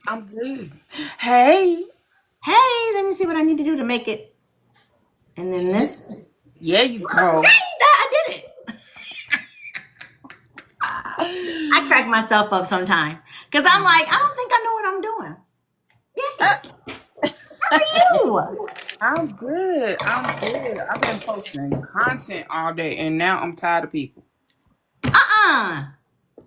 I'm good. Hey, Hey, let me see what I need to do to make it. And then this. yeah, you go. Hey, I did it. I crack myself up sometime because I'm like, I don't think I know what I'm doing. Uh, Yay. How are you? I'm good. I'm good. I've been posting content all day, and now I'm tired of people. Uh-uh.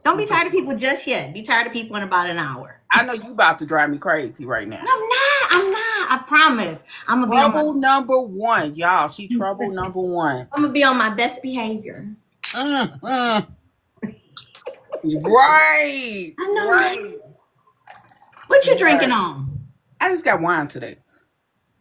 Don't be tired of people just yet. Be tired of people in about an hour. I know you about to drive me crazy right now. I'm not. I'm not. I promise. I'm gonna be on my Trouble number one, y'all. She trouble number one. I'm gonna be on my best behavior. Mm, mm. Right, I know, right, right? What you drinking right. on? I just got wine today.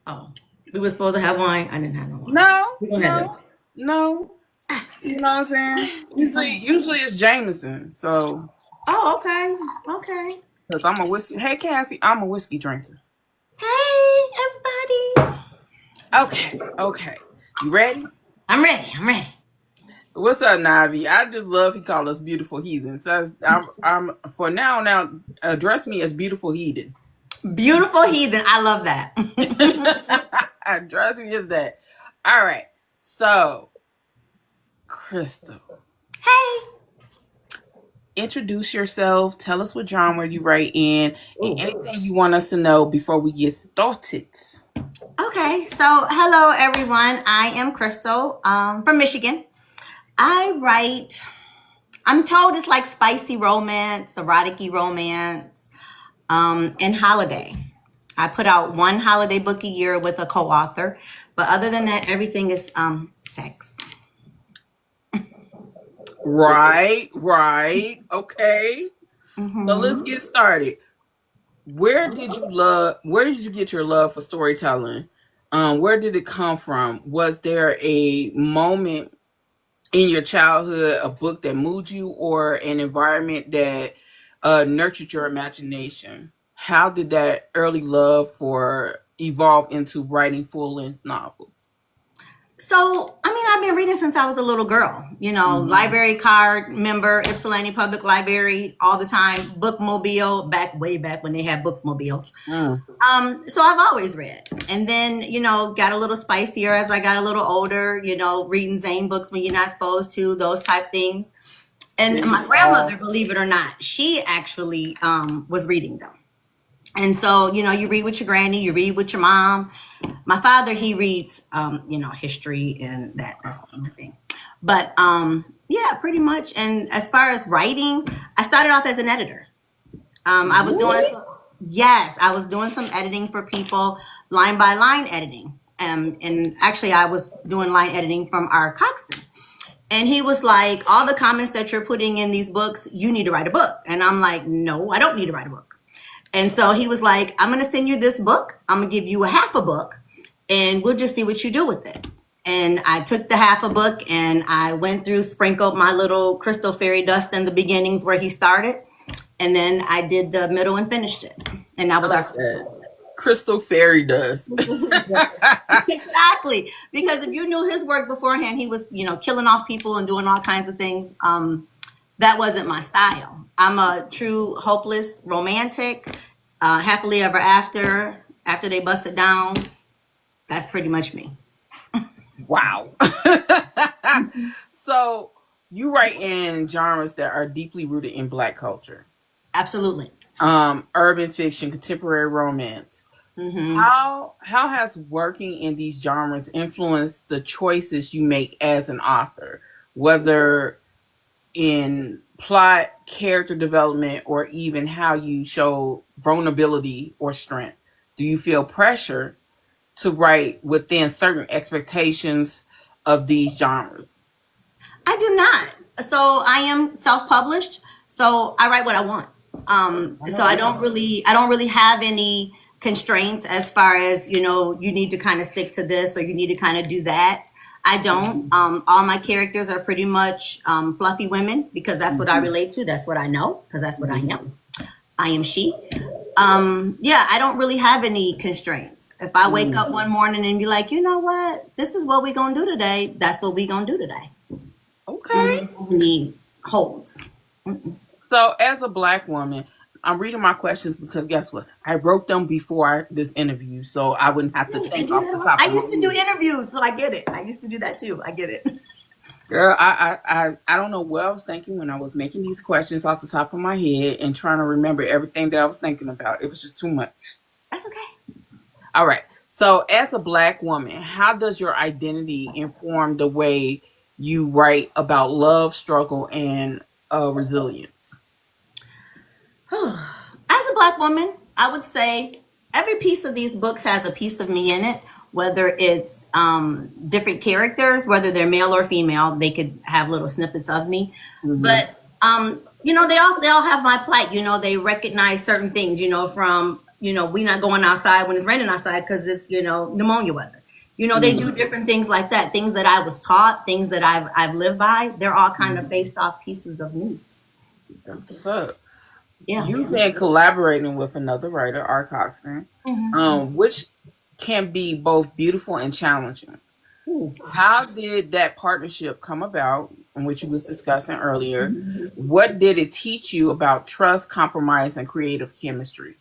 Oh, we were supposed to have wine. I didn't have no wine. No, We're gonna have it. no, no. You know what I'm saying? Usually it's Jameson. So, Oh, okay. Okay. because I'm a whiskey. Hey, Cassie, I'm a whiskey drinker. Hey, everybody. Okay, okay. You ready? I'm ready. I'm ready. What's up, Navi? I just love he call us beautiful heathens. So I'm for now. Address me as beautiful heathen. Beautiful heathen. I love that. Address me as that. All right. So, Crystal, Hey. introduce yourself. Tell us what genre you write in, and Ooh. anything you want us to know before we get started. Okay. So, hello, everyone. I am Crystal from Michigan. I write, I'm told it's like spicy romance, erotic romance, and holiday. I put out one holiday book a year with a co-author, but other than that, everything is sex. Right, right. Okay. So let's Hmm. get started. Where did you get your love for storytelling? Where did it come from? Was there a moment in your childhood, a book that moved you, or an environment that nurtured your imagination? How did that early love for evolve into writing full length novels? So, I mean, I've been reading since I was a little girl. Mm-hmm. Library card member, Ypsilanti Public Library, all the time. Bookmobile, way back when they had bookmobiles. Mm. So I've always read, and then got a little spicier as I got a little older. Reading Zane books when you're not supposed to, those type things. And There my you grandmother, go. believe it or not, she actually was reading them. And so, you read with your granny, you read with your mom. My father, he reads, history and that's the thing. But yeah, pretty much. And as far as writing, I started off as an editor. I was doing What? some, yes, I was doing some editing for people, line by line editing. And actually, I was doing line editing from our Coxton. And he was like, all the comments that you're putting in these books, you need to write a book. And I'm like, no, I don't need to write a book. And so he was like, I'm going to send you this book. I'm going to give you a half a book and we'll just see what you do with it. And I took the half a book and I went through, sprinkled my little crystal fairy dust in the beginnings where he started. And then I did the middle and finished it. And that I was like our that. Crystal Fairy does. exactly, because if you knew his work beforehand, he was killing off people and doing all kinds of things. That wasn't my style. I'm a true hopeless romantic, happily ever after. After they bust it down, that's pretty much me. Wow. So you write in genres that are deeply rooted in Black culture, Absolutely. urban fiction, contemporary romance. Hmm. How has working in these genres influenced the choices you make as an author, whether in plot, character development, or even how you show vulnerability or strength? Do you feel pressure to write within certain expectations of these genres? I do not. So I am self-published. So I write what I want. I So know that's right. I don't really have any constraints as far as you need to kind of stick to this or you need to kind of do that. I don't. All my characters are pretty much fluffy women because that's what I Mhm. relate to. That's what I know because that's what I Mhm. am. I am she. Yeah, I don't really have any constraints. If I wake Mm. up one morning and be like, you know what, this is what we're gonna do today. That's what we're gonna do today. Okay. Any holds. So, as a Black woman, I'm reading my questions because guess what? I wrote them before this interview, so I wouldn't have to I think do off the that. top I of my used to do head. interviews, so I get it. I used to do that too. I get it. Girl, I don't know what I was thinking when I was making these questions off the top of my head and trying to remember everything that I was thinking about. It was just too much. That's okay. All right. So, as a black woman, how does your identity inform the way you write about love, struggle, and resilience? As a black woman, I would say every piece of these books has a piece of me in it, whether it's different characters, whether they're male or female, they could have little snippets of me. Mm-hmm. But they all have my plight. They recognize certain things. From we not going outside when it's raining outside because it's pneumonia weather. They do Mm-hmm. different things like that. Things that I was taught, things that I've lived by. They're all kind of based off pieces of me. That's what's up. Yeah. You've been collaborating with another writer, Art Coxton, which can be both beautiful and challenging. Ooh. How did that partnership come about, in which you was discussing earlier? What did it teach you about trust, compromise, and creative chemistry?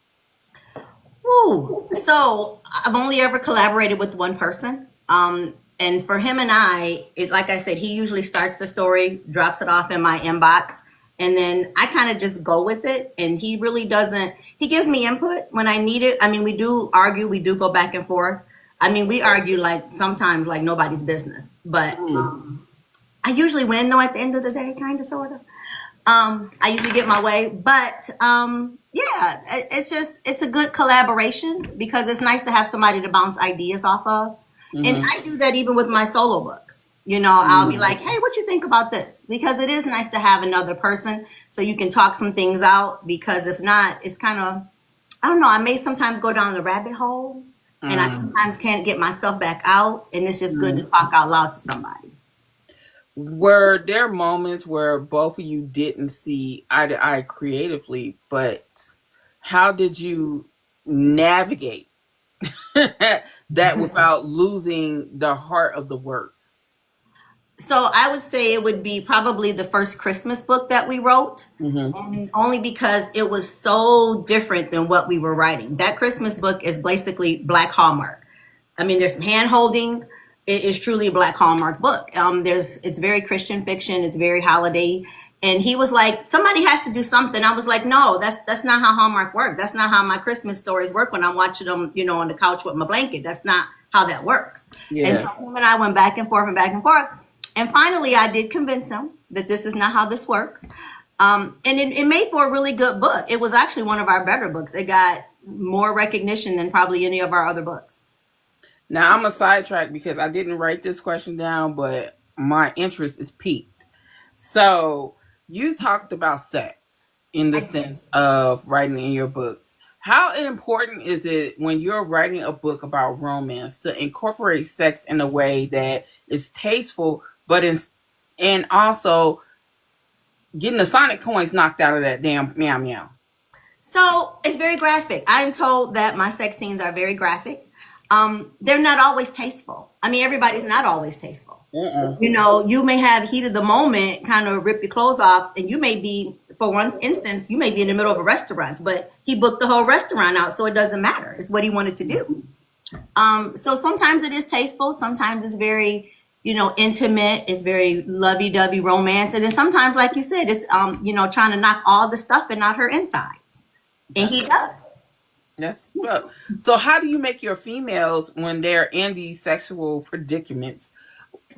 Woo. So I've only ever collaborated with one person. And for him and like I said, he usually starts the story, drops it off in my inbox, and then I kind of just go with it. And he really doesn't, he gives me input when I need it. I mean, we do argue, we do go back and forth. I mean, we argue like sometimes like nobody's business, but I usually win though at the end of the day, kind of, sort of. I usually get my way, but yeah, it's a good collaboration because it's nice to have somebody to bounce ideas off of, and Mm-hmm. I do that even with my solo books. I'll be like, "Hey, what you think about this?" Because it is nice to have another person so you can talk some things out. Because if not, it's kind of I don't know. I may sometimes go down the rabbit hole, and I sometimes can't get myself back out, and it's just good to talk out loud to somebody. Were there moments where both of you didn't see eye to eye creatively, but how did you navigate that without losing the heart of the work? So I would say it would be probably the first Christmas book that we wrote, Mm-hmm. and only because it was so different than what we were writing. That Christmas book is basically Black Hallmark. I mean, there's some hand holding. It is truly a Black Hallmark book. It's very Christian fiction. It's very holiday. And he was like, somebody has to do something. I was like, no, that's not how Hallmark works. That's not how my Christmas stories work when I'm watching them, on the couch with my blanket. That's not how that works. And Yeah. so him and I went back and forth and back and forth. And finally, I did convince him that this is not how this works. And it made for a really good book. It was actually one of our better books. It got more recognition than probably any of our other books. Now I'm a sidetrack because I didn't write this question down, but my interest is piqued. So you talked about sex in the I did. sense of writing in your books. How important is it when you're writing a book about romance to incorporate sex in a way that is tasteful, but and also getting the sonic coins knocked out of that damn meow meow? So it's very graphic. I'm told that my sex scenes are very graphic. They're not always tasteful. I mean, everybody's not always tasteful. Mm-mm. You may have heat of the moment, kind of rip your clothes off, and you may be, for one instance, you may be in the middle of a restaurant, but he booked the whole restaurant out, so it doesn't matter. It's what he wanted to do. So sometimes it is tasteful, sometimes it's very, intimate, it's very lovey-dovey romance, and then sometimes, like you said, it's trying to knock all the stuff and not her insides, and That's he what's does. Yes. So how do you make your females when they're in these sexual predicaments,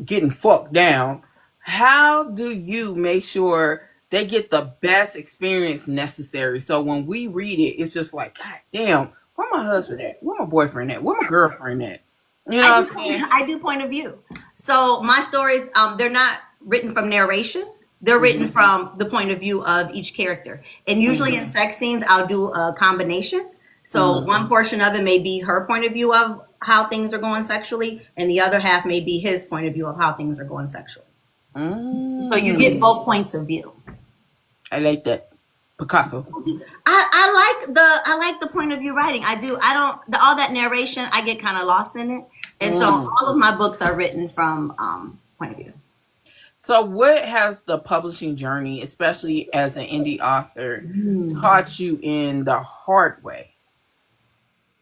getting fucked down? How do you make sure they get the best experience necessary? So when we read it, it's just like, God damn, where my husband at? Where my boyfriend at? Where my girlfriend at? You know I what do I'm saying? I do point of view. So my stories, they're not written from narration. They're written Mm-hmm. from the point of view of each character. And usually in Mm-hmm. sex scenes, I'll do a combination. So Mm-hmm. one portion of it may be her point of view of how things are going sexually, and the other half may be his point of view of how things are going sexually. So you get Mm. both points of view. I like that. Picasso. I like the point of view writing. I do. I don't all that narration. I get kind of lost in it, and so Mm. all of my books are written from point of view. So, what has the publishing journey, especially as an indie author, taught you in the hard way?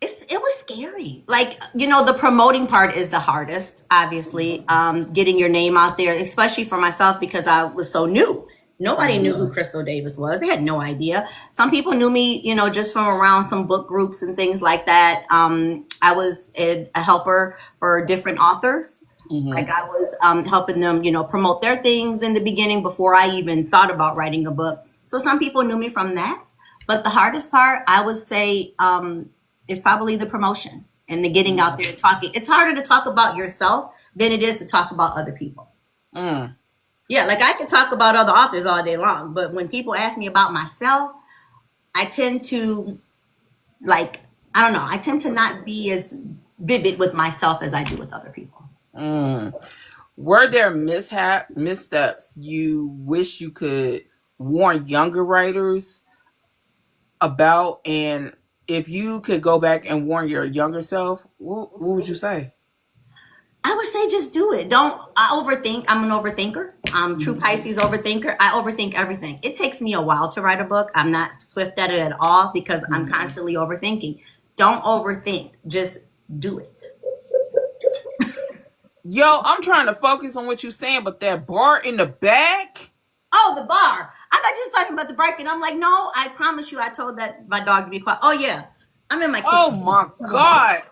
It was scary. Like, the promoting part is the hardest, obviously. Getting your name out there, especially for myself, because I was so new. Nobody knew who Crystal Davis was. They had no idea. Some people knew me, just from around some book groups and things like that. I was a helper for different authors. Like, I was helping them, promote their things in the beginning before I even thought about writing a book. So some people knew me from that. But the hardest part, I would say, is probably the promotion and the getting out there and talking. It's harder to talk about yourself than it is to talk about other people. Mm. Yeah, like I can talk about other authors all day long, but when people ask me about myself, I tend to, like, I don't know, I tend to not be as vivid with myself as I do with other people. Mm. Were there missteps you wish you could warn younger writers about? And if you could go back and warn your younger self, what would you say? I would say just do it. Don't I overthink. I'm an overthinker. I'm true Pisces overthinker. I overthink everything. It takes me a while to write a book. I'm not swift at it at all because I'm constantly overthinking. Don't overthink. Just do it. Yo, I'm trying to focus on what you're saying, but that bar in the back. Oh, the bar. I thought you was talking about the break-in. I'm like, no, I promise you I told that my dog to be quiet. Oh yeah. I'm in my Oh kitchen. my god.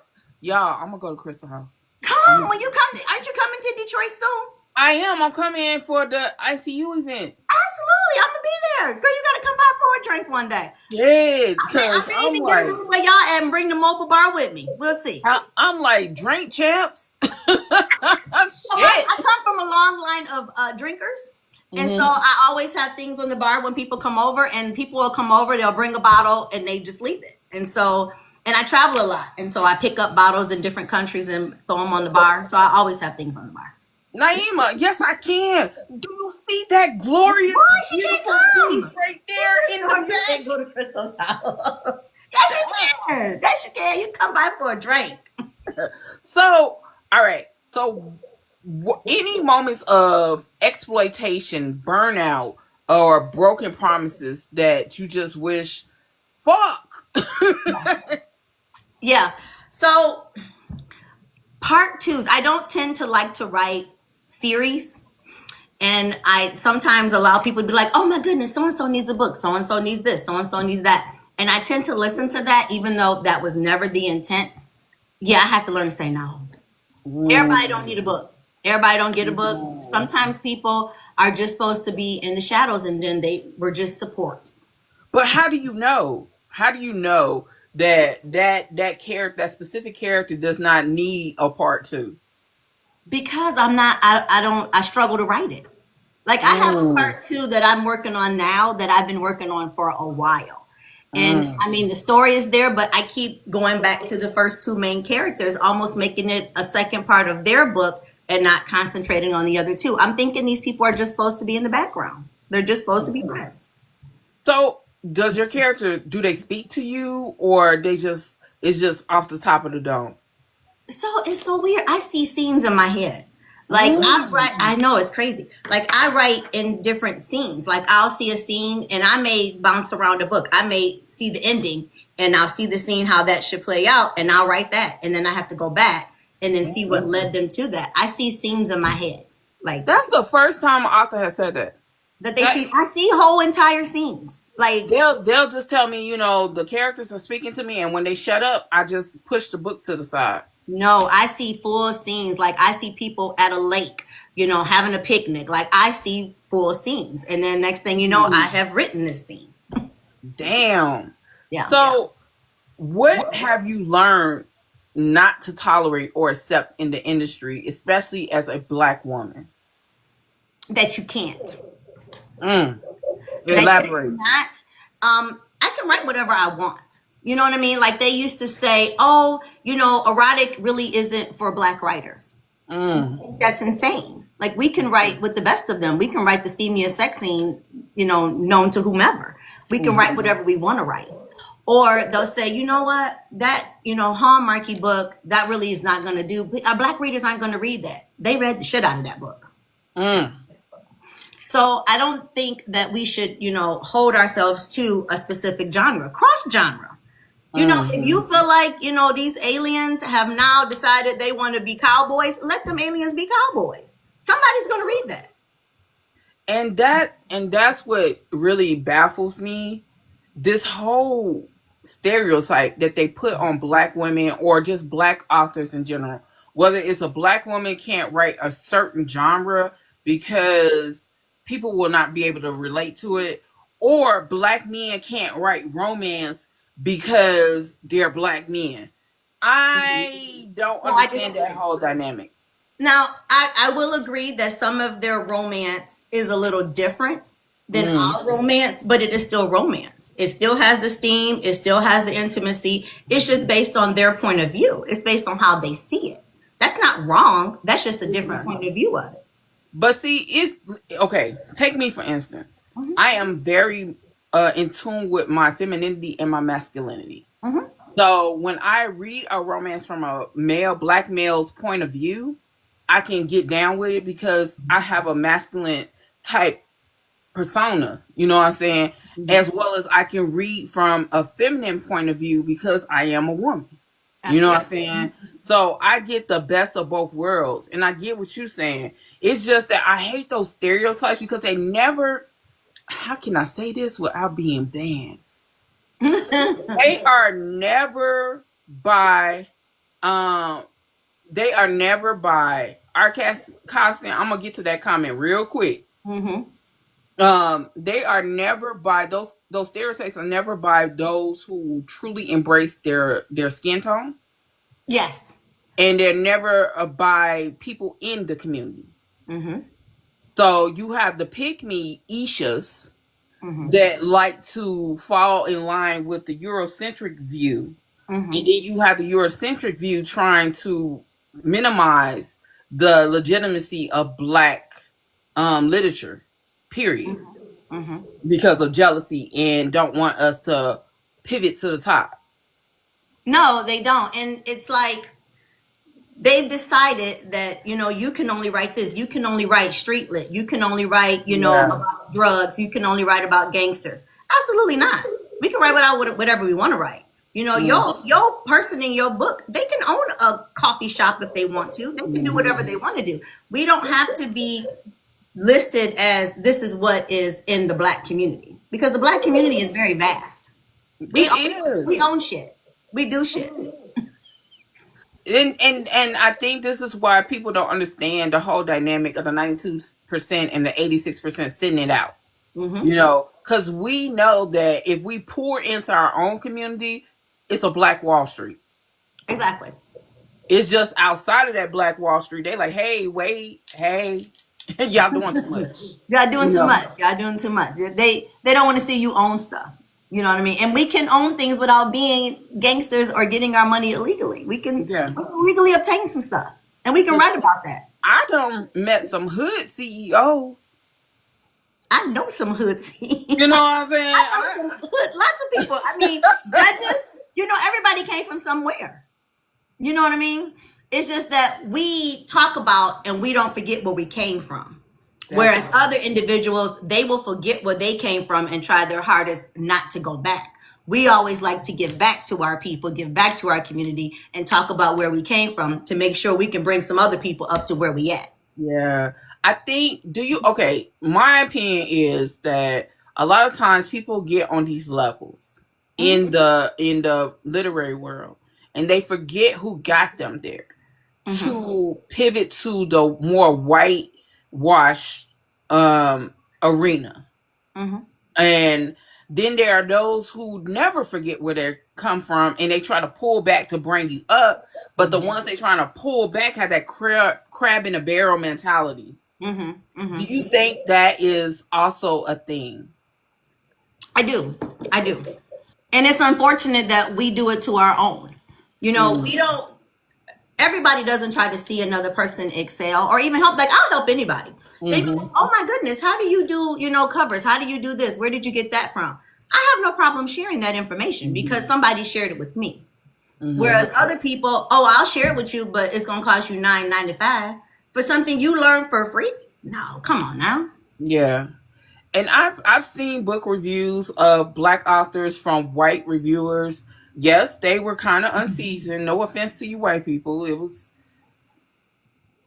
Y'all, I'm gonna go to Crystal House. Come when you come. Aren't you coming to Detroit soon? I am. I'm coming in for the ICU event. Absolutely. I'm gonna be there. Girl, you gotta come by for a drink one day. Yeah, I because may I'm even get a like, room where y'all at and bring the mobile bar with me. We'll see. I'm like drink champs. Shit. So I come from a long line of drinkers. And so I always have things on the bar when people come over, and people will come over, they'll bring a bottle and they just leave it. And I travel a lot. And so I pick up bottles in different countries and throw them on the bar. So I always have things on the bar. Naima, yes, I can. Do you see that glorious, Why she can't beautiful piece come? right there in the You can't back? go to Crystal's house. Yes, you can. Yes, you can. You come by for a drink. So, all right. So, any moments of exploitation, burnout, or broken promises that you just wish, fuck. Yeah. So part twos, I don't tend to like to write series. And I sometimes allow people to be like, oh my goodness, so and so needs a book, so and so needs this, so and so needs that. And I tend to listen to that, even though that was never the intent. Yeah, I have to learn to say no. Everybody don't need a book. Everybody don't get a book. Sometimes people are just supposed to be in the shadows and then they were just support. But how do you know? How do you know that character, that specific character, does not need a part two? Because I'm not, I struggle to write it. Like I have a part two that I'm working on now that I've been working on for a while. And I mean, the story is there, but I keep going back to the first two main characters, almost making it a second part of their book and not concentrating on the other two. I'm thinking these people are just supposed to be in the background. They're just supposed to be friends. So, does your character, do they speak to you, or they just, it's just off the top of the dome? So it's so weird. I see scenes in my head. Like I write, I know it's crazy. Like I write in different scenes. Like I'll see a scene and I may bounce around a book. I may see the ending and I'll see the scene, how that should play out, and I'll write that. And then I have to go back and then see what led them to that. I see scenes in my head. Like That's the first time an author has said that. that they see, I see whole entire scenes. Like They'll just tell me, the characters are speaking to me, and when they shut up, I just push the book to the side. no, I see full scenes. Like I see people at a lake, having a picnic. Like I see full scenes. And then next thing you know, I have written this scene. Damn. Yeah. So, what have you learned not to tolerate or accept in the industry, especially as a Black woman? That you can't. Mm. That Elaborate. you not. I can write whatever I want. You know what I mean? Like they used to say, oh, erotic really isn't for Black writers. That's insane. Like we can write with the best of them. We can write the steamiest sex scene, known to whomever. We can write whatever we want to write. Or they'll say, you know what, that, Hallmarky book, that really is not going to do. Our Black readers aren't going to read that. They read the shit out of that book. So I don't think that we should, hold ourselves to a specific genre, cross genre. If Hmm. you feel like, these aliens have now decided they want to be cowboys, let them aliens be cowboys. Somebody's going to read that. And that's what really baffles me. This whole stereotype that they put on black women or just black authors in general, whether it's a black woman can't write a certain genre because people will not be able to relate to it, or black men can't write romance because they're black men. I don't No, I understand that disagree. whole dynamic. Now, I will agree that some of their romance is a little different than Mm. our romance, but it is still romance. It still has the steam, it still has the intimacy. It's just based on their point of view, it's based on how they see it. That's not wrong, that's just a It's different not. point of view of it. But see, it's okay. Take me for instance. Hmm. I am very in tune with my femininity and my masculinity. Hmm. So when I read a romance from a male, black male's point of view, I can get down with it because I have a masculine type persona. You know what I'm saying? Hmm. As well as I can read from a feminine point of view because I am a woman. You know what I'm Absolutely. saying? So I get the best of both worlds. And I get what you're saying. It's just that I hate those stereotypes because they never, how can I say this without being banned? They are never by, um, they are never by our cast Coxton. I'm gonna get to that comment real quick. Hmm. They are never by those stereotypes are never by those who truly embrace their skin tone, Yes. and they're never by people in the community. Hmm. So you have the pick me Ishas Hmm. that like to fall in line with the Eurocentric view, and Hmm. then you have the Eurocentric view trying to minimize the legitimacy of black literature, period, Hmm. because of jealousy and don't want us to pivot to the top. No, they don't. And it's like they've decided that you can only write this, you can only write street lit, you can only write Yeah. about drugs, you can only write about gangsters. Absolutely not. We can write whatever we want to write. Mm. Your person in your book, they can own a coffee shop if they want to, they can do Mhm. whatever they want to do. We don't have to be listed as this is what is in the black community, because the black community is very vast. we It own, we own is. shit, we do shit. And I think this is why people don't understand the whole dynamic of the 92% and the 86% sitting it out. Hmm. Because we know that if we pour into our own community, it's a Black Wall Street. Exactly. It's just outside of that Black Wall Street, they like, hey, wait, hey, y'all doing too much. Y'all doing You too know, much. Y'all doing too much. They don't want to see you own stuff. You know what I mean? And we can own things without being gangsters or getting our money illegally. yeah. We can legally obtain some stuff, and we can 'Cause write about that. I done met some hood CEOs. I know some hood scene. You know what I'm saying? I know some hood. Lots of people. I mean, judges. Everybody came from somewhere. You know what I mean? It's just that we talk about and we don't forget where we came from. That Whereas part. other individuals, they will forget where they came from and try their hardest not to go back. We always like to give back to our people, give back to our community, and talk about where we came from to make sure we can bring some other people up to where we at. Yeah. I think okay, my opinion is that a lot of times people get on these levels in Hmm. the literary world and they forget who got them there Hmm. to pivot to the more whitewash arena. Hmm. And then there are those who never forget where they come from and they try to pull back to bring you up. But the Hmm. ones they trying to pull back have that crab in a barrel mentality. Hmm. Do Hmm. you think that is also a thing? I do. I do. And it's unfortunate that we do it to our own. Mm. We don't, everybody doesn't try to see another person excel or even help. Like, I'll help anybody. They be like, Mm-hmm. oh my goodness, how do you do, covers? How do you do this? Where did you get that from? I have no problem sharing that information because somebody shared it with me. Mm-hmm. Whereas other people, oh, I'll share it with you, but it's gonna cost you $9.95 for something you learned for free. No, come on now. Yeah. And I've seen book reviews of black authors from white reviewers. Yes, they were kind of unseasoned. No offense to you white people.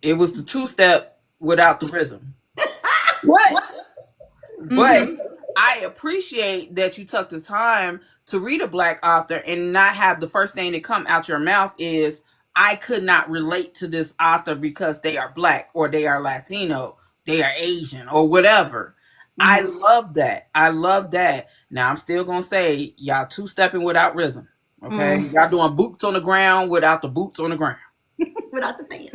It was the two step without the rhythm. What? What? But Mm-hmm. I appreciate that you took the time to read a black author and not have the first thing that come out your mouth is I could not relate to this author because they are black or they are Latino, they are Asian or whatever. I Mm-hmm. love that. I love that. Now I'm still gonna say y'all two stepping without rhythm. Okay. Mm. Y'all doing boots on the ground without the boots on the ground. Without the fan.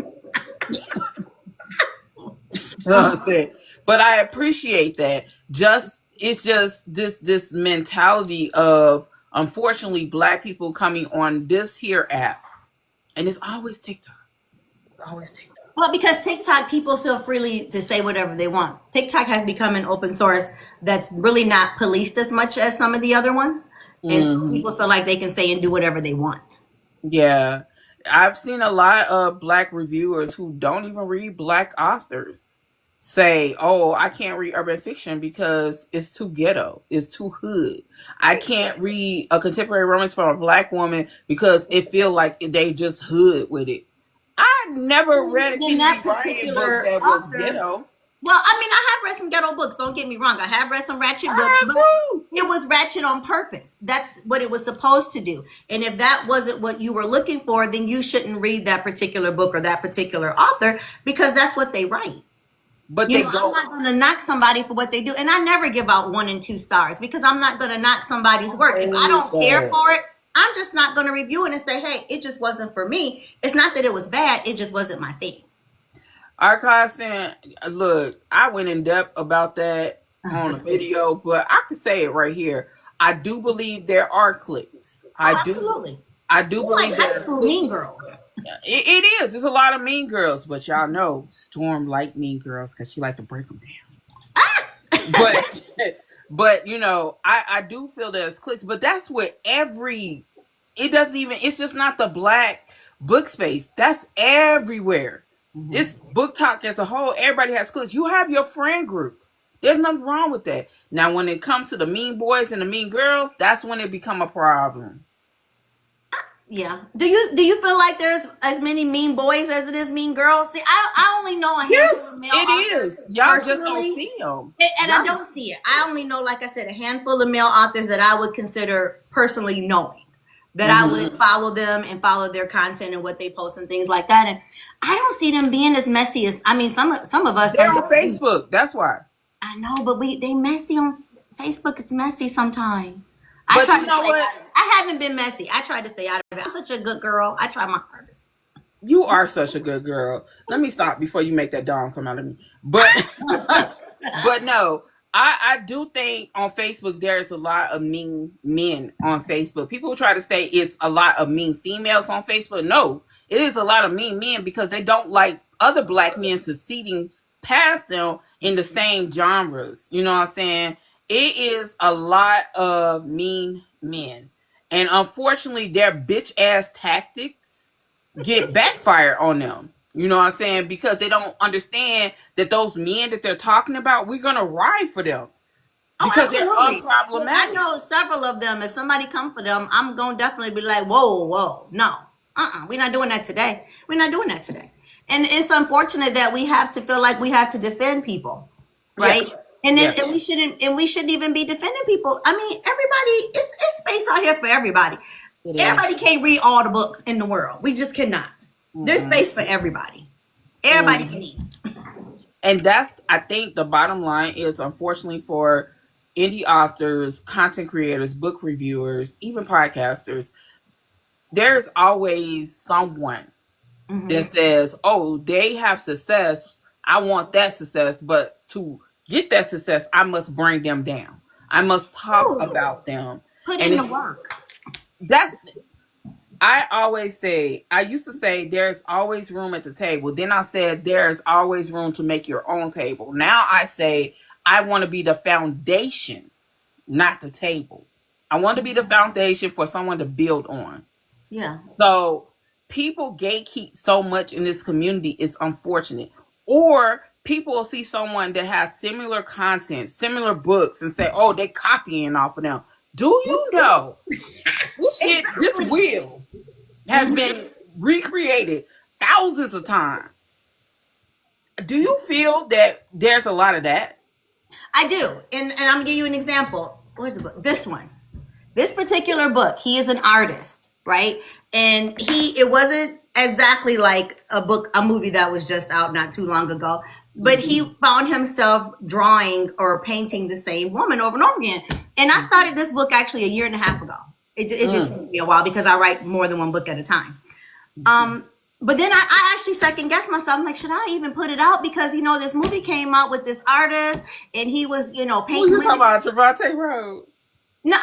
You know what I'm saying? But I appreciate that. Just it's just this mentality of unfortunately black people coming on this here app, and it's always TikTok. It's always TikTok. Well, because TikTok, people feel freely to say whatever they want. TikTok has become an open source that's really not policed as much as some of the other ones. And so Hmm. people feel like they can say and do whatever they want. Yeah, I've seen a lot of black reviewers who don't even read black authors say, "Oh, I can't read urban fiction because it's too ghetto, it's too hood. I can't read a contemporary romance from a black woman because it feel like they just hood with it." I never read a Then Kennedy that Bryant book particular that was author, ghetto. well, I mean, I have read some ghetto books. Don't get me wrong. I have read some ratchet books, I have but too. it was ratchet on purpose. That's what it was supposed to do. And if that wasn't what you were looking for, then you shouldn't read that particular book or that particular author because that's what they write. But You they know, I'm go not going to knock somebody for what they do. And I never give out 1 and 2 stars because I'm not going to knock somebody's work. If I away don't care that. for it, I'm just not going to review it and say, hey, it just wasn't for me. It's not that it was bad, it just wasn't my thing. Archive saying, look, I went in depth about that on a video, but I can say it right here. I do believe there are clicks. Oh, absolutely. I do You're like believe high there are school mean clicks. girls. It is. It's a lot of mean girls, but y'all know Storm like mean girls because she like to break them down. But but I do feel there's clicks, but that's what every it doesn't even it's just not the black book space. That's everywhere. It's book talk as a whole. Everybody has clicks. You have your friend group. There's nothing wrong with that. Now when it comes to the mean boys and the mean girls, that's when it become a problem. Yeah. Do you feel like there's as many mean boys as it is mean girls? See, I only know a handful of Yes, male it authors is. Y'all just don't personally. see them. And I Y'all. don't see it. I only know, like I said, a handful of male authors that I would consider personally knowing. That I would Mhm. follow them and follow their content and what they post and things like that. And I don't see them being as messy as I mean some of us They're on sometimes Facebook. That's why. I know, but they messy on Facebook. It's messy sometimes. I But try you to know stay what? out of it. I haven't been messy. I tried to stay out of it. I'm such a good girl. I try my hardest. You are such a good girl. Let me stop before you make that dong come out of me. But but no, I do think on Facebook there's a lot of mean men on Facebook. People try to say it's a lot of mean females on Facebook. No, it is a lot of mean men because they don't like other black men succeeding past them in the same genres. You know what I'm saying? It is a lot of mean men. And unfortunately, their bitch ass tactics get backfired on them. You know what I'm saying? Because they don't understand that those men that they're talking about, we're gonna ride for them Oh, because they're absolutely. I unproblematic. know several of them. If somebody come for them, I'm gonna definitely be like, whoa, whoa, no, we're not doing that today. We're not doing that today. And it's unfortunate that we have to feel like we have to defend people, Yeah, right? And then yeah, and we shouldn't even be defending people. I mean, everybody, it's space out here for everybody. it is. Everybody can't read all the books in the world. We just cannot. There's Mm-mm. space for everybody. Everybody can Mm. eat. And that's, I think, the bottom line is, unfortunately, for indie authors, content creators, book reviewers, even podcasters, there's always someone that Hmm. says, "Oh, they have success. I want that success, but to get that success, I must bring them down. I must talk Ooh, about them." put And in the if work. that's I always say, I used to say there's always room at the table. Then I said there's always room to make your own table. Now I say I want to be the foundation, not the table. I want to be the foundation for someone to build on. Yeah. So people gatekeep so much in this community. It's unfortunate. Or people will see someone that has similar content, similar books, and say, "Oh, they copying off of them." Do you know this Exactly. wheel has been recreated thousands of times? Do you feel that there's a lot of that? I do. And I'm gonna give you an example. Where's the book? This one. This particular book, he is an artist, right? And it wasn't exactly like a movie that was just out not too long ago, but he found himself drawing or painting the same woman over and over again. And I started this book actually a year and a half ago. It just took me a while because I write more than one book at a time. Um, but then I actually second guessed myself. I'm like, should I even put it out? Because this movie came out with this artist, and he was Who painting you talking women. about? Javante Rose, No,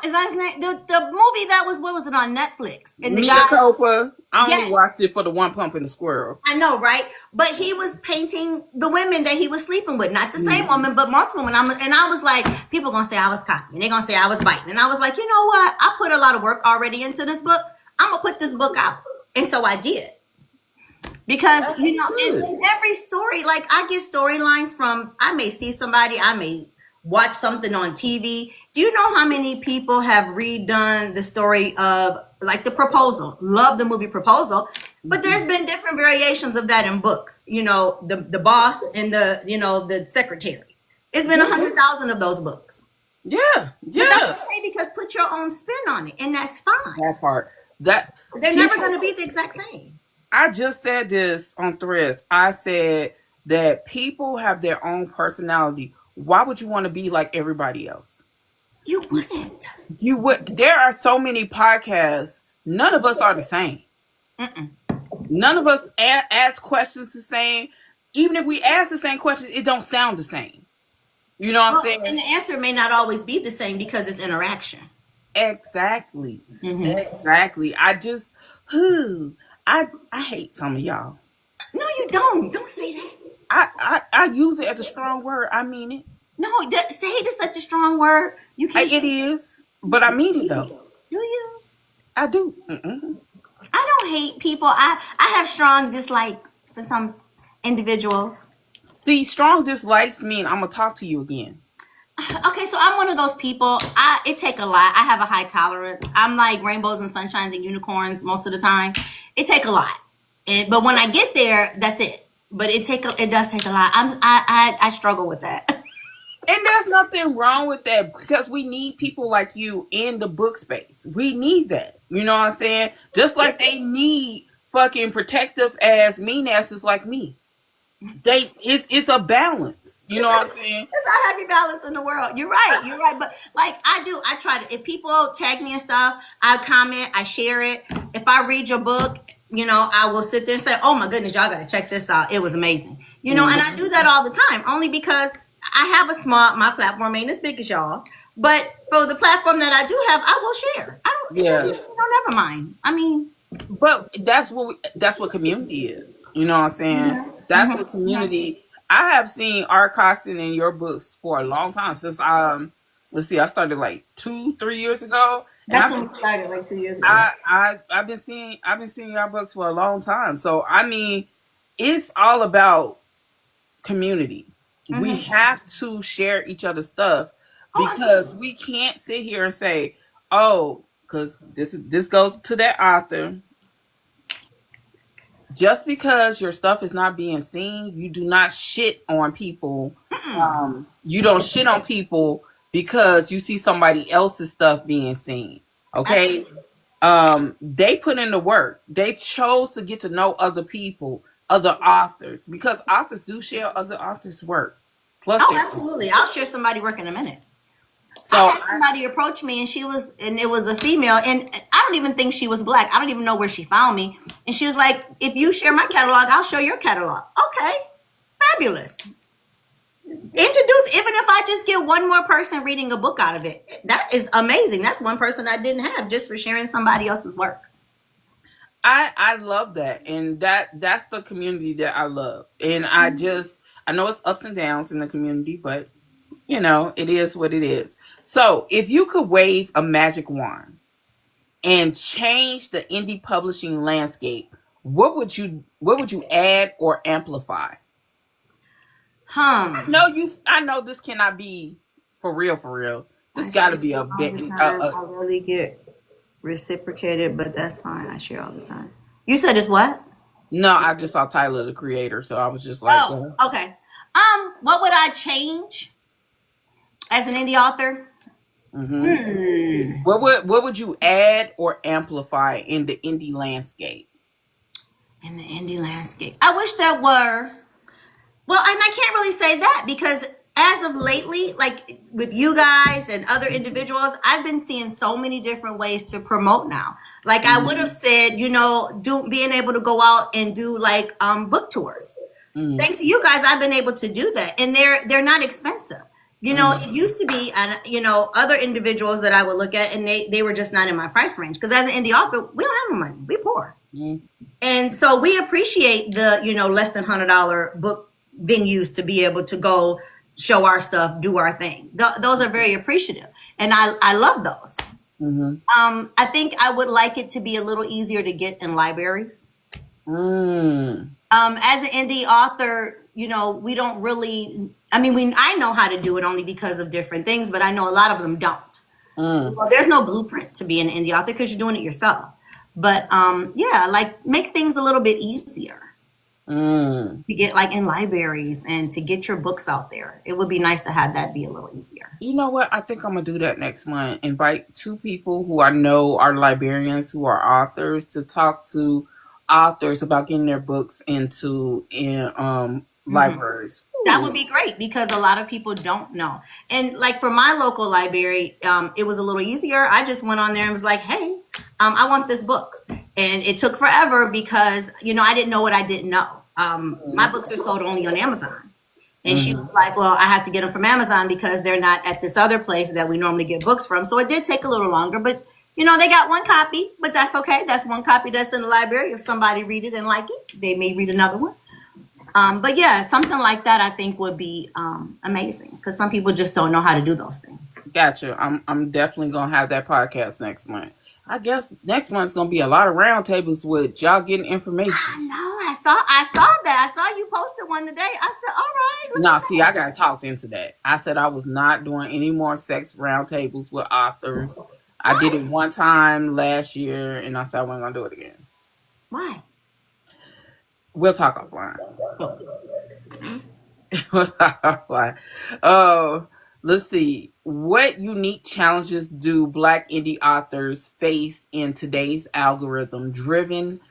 is that his name? The movie that was, what was it, on Netflix? And the Mia guy, Copa. I only yes, watched it for the one pump and the squirrel. I know, right? But he was painting the women that he was sleeping with, not the same woman, but multiple women. And I was like, people gonna say I was copying. They're gonna say I was biting. And I was like, you know what? I put a lot of work already into this book. I'm gonna put this book out. And so I did. Because That's good. in every story, like I get storylines from, I may see somebody, I may watch something on TV. Do you know how many people have redone the story of like The Proposal? Love the movie Proposal, but there's been different variations of that in books. The boss and the secretary. It's been 100,000 of those books. Yeah, But that's yeah. okay because put your own spin on it, and that's fine. That part. That They're never people. going to be the exact same. I just said this on Threads. I said that people have their own personality. Why would you want to be like everybody else? You wouldn't. You would. There are so many podcasts. None of us are the same. Mm-mm. None of us ask questions the same. Even if we ask the same questions, it don't sound the same. You know what I'm Well, and saying? the answer may not always be the same because it's interaction. Exactly. Hmm. Exactly. I just, who, I hate some of y'all. No, you don't. Don't say that. I use it as a strong word. I mean it. No, say it is such a strong word. You can't say It is, but I mean it though. do you? I do. Mm-mm. I don't hate people. I have strong dislikes for some individuals. See, strong dislikes mean I'm gonna talk to you again. Okay, so I'm one of those people. It take a lot. I have a high tolerance. I'm like rainbows and sunshines and unicorns most of the time. It take a lot, but when I get there, that's it. But it does take a lot. I struggle with that. And there's nothing wrong with that because we need people like you in the book space. We need that. You know what I'm saying? Just like they need fucking protective ass mean asses like me. It's a balance. You know what I'm saying? There's a happy balance in the world. You're right. You're right. But like I try to. If people tag me and stuff, I comment, I share it. If I read your book, I will sit there and say, "Oh my goodness, y'all got to check this out. It was amazing." And I do that all the time, only because I have my platform ain't as big as y'all, but for the platform that I do have, I will share. I don't. It Yeah. doesn't. Never mind. I mean, But that's what community is. You know what I'm saying? mhm, That's mhm, what mhm. community. I have seen Art Coxton in your books for a long time since let's see, I started like 2-3 years ago, and That's when we started like 2 years ago. Yeah. I've been seeing your books for a long time. So I mean, it's all about community. We Hmm. have to share each other's stuff Oh, absolutely. because we can't sit here and say, "Oh, because this goes to that author." Just because your stuff is not being seen, you do not shit on people. Mm-mm. You don't shit on people because you see somebody else's stuff being seen. Okay. Absolutely. They put in the work. They chose to get to know other people, other authors, because authors do share other authors' work. Plus, Oh, they absolutely. I'll share somebody work in a minute. I so had somebody approach me and it was a female, and I don't even think she was black. I don't even know where she found me. And she was like, if you share my catalog, I'll show your catalog. Okay, fabulous. Introduce, even if I just get one more person reading a book out of it, that is amazing. That's one person I didn't have just for sharing somebody else's work. I love that, and that's the community that I love, and I know it's ups and downs in the community, but it is what it is. So, if you could wave a magic wand and change the indie publishing landscape, what would you add or amplify? Hmm. I know this cannot be for real, for real. This I got to share be a all bit. the time. I really get reciprocated, but that's fine. I share all the time. You said it's what? No, I just saw Tyler the Creator, so I was just like, Oh, okay. What would I change as an indie author? mm-hmm. Hmm. What would you add or amplify in the indie landscape? In the indie landscape, I wish there were. Well, and I can't really say that because as of lately, like with you guys and other individuals, I've been seeing so many different ways to promote now. Like I would have Mm-hmm. said, do being able to go out and do like book tours. Mm-hmm. Thanks to you guys, I've been able to do that, and they're not expensive. It Mm-hmm. used to be, and other individuals that I would look at, and they were just not in my price range. Because as an indie author, we don't have no money, we poor, and so we appreciate the less than $100 book venues to be able to go show our stuff, do our thing. Those are very appreciative, and I love those. Mm-hmm. I think I would like it to be a little easier to get in libraries. Mm-hmm. As an indie author, we don't really. I mean, I know how to do it only because of different things, but I know a lot of them don't. Mm-hmm. Well, there's no blueprint to be an indie author because you're doing it yourself. But yeah, like make things a little bit easier Mm. to get like in libraries and to get your books out there. It would be nice to have that be a little easier. You know what? I think I'm gonna do that next month. Invite two people who I know are librarians, who are authors, to talk to authors about getting their books in Mhm. libraries. That would Ooh. be great because a lot of people don't know. And like for my local library, it was a little easier. I just went on there and was like, "Hey, I want this book," and it took forever because I didn't know what I didn't know. My books are sold only on Amazon, and she was Mm-hmm. like, "Well, I have to get them from Amazon because they're not at this other place that we normally get books from." So it did take a little longer, but they got one copy, but that's okay. That's one copy that's in the library. If somebody read it and like it, they may read another one. But yeah, something like that I think would be amazing because some people just don't know how to do those things. Gotcha. I'm definitely gonna have that podcast next month. I guess next month's gonna be a lot of roundtables with y'all getting I information. know. I saw that. I saw you posted one today. I said, all right, look Nah, at see, that. I got talked into that. I said I was not doing any more sex roundtables with authors. I did Why? it one time last year, and I said I wasn't gonna do it again. Why? We'll talk offline. Oh, We'll talk offline. Uh, let's see. What unique challenges do Black indie authors face in today's algorithm-driven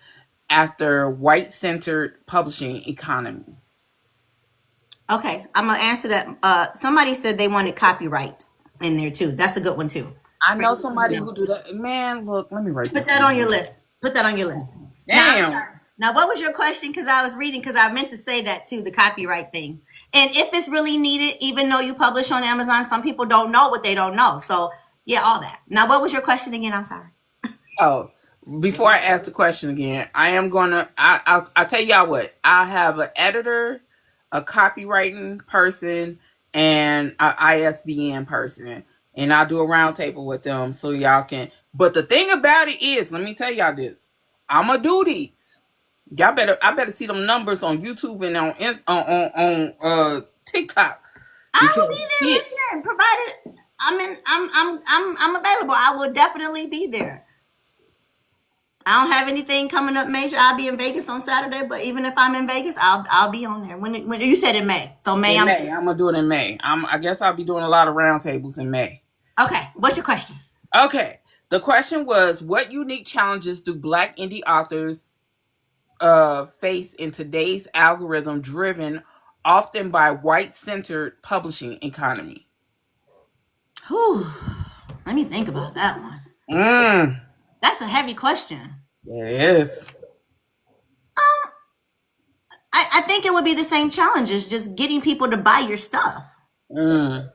after white-centered publishing economy? okay. I'm gonna answer that. Somebody said they wanted copyright in there too. That's a good one too. I For know you to somebody know. who do that. Man, look, let me write Put this that on your down. list. Put that on your list. Now, I'm Damn. sorry. Now, what was your question? Because I was reading, because I meant to say that too, the copyright thing. And if it's really needed, even though you publish on Amazon, some people don't know what they don't know. So, yeah, all that. Now, what was your question again? I'm sorry. Oh, before I ask the question again, I am gonna. I'll tell y'all what. I have an editor, a copywriting person, and a ISBN person, and I'll do a roundtable with them so y'all can. But the thing about it is, let me tell y'all this. I'm gonna do these. Y'all better. I better see them numbers on YouTube and on TikTok I will because be there bitch. listening, provided I'm available. I will definitely be there. I don't have anything coming up major. I'll be in Vegas on Saturday, but even if I'm in Vegas, I'll be on there. When you said in May, so May In I'm May, I'm gonna do it in May. I guess I'll be doing a lot of roundtables in May. okay. What's your question? Okay. The question was, what unique challenges do Black indie authors face in today's algorithm driven often by white centered publishing economy? Whew. Let me think about that one. Mm, That's a heavy question. it is. I think it would be the same challenges, just getting people to buy your stuff. Mm,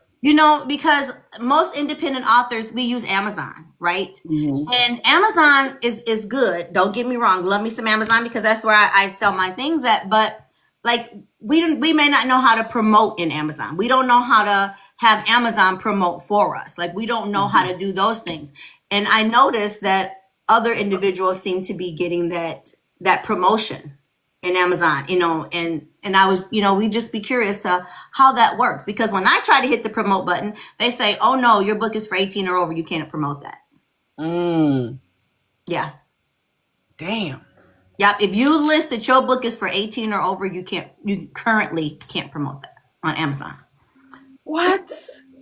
Because most independent authors, we use Amazon, right? mm-hmm, And Amazon is good. Don't get me wrong. Love me some Amazon because that's where I sell my things at. But like we may not know how to promote in Amazon. We don't know how to have Amazon promote for us. Like we don't know how mm-hmm, to do those things. And I noticed that other individuals seem to be getting that promotion in Amazon, and And I was, we'd just be curious to how that works. Because when I try to hit the promote button, they say, oh no, your book is for 18 or over. You can't promote that. Mm. Yeah. Damn. Yep. If you list that your book is for 18 or over, you currently can't promote that on Amazon. What?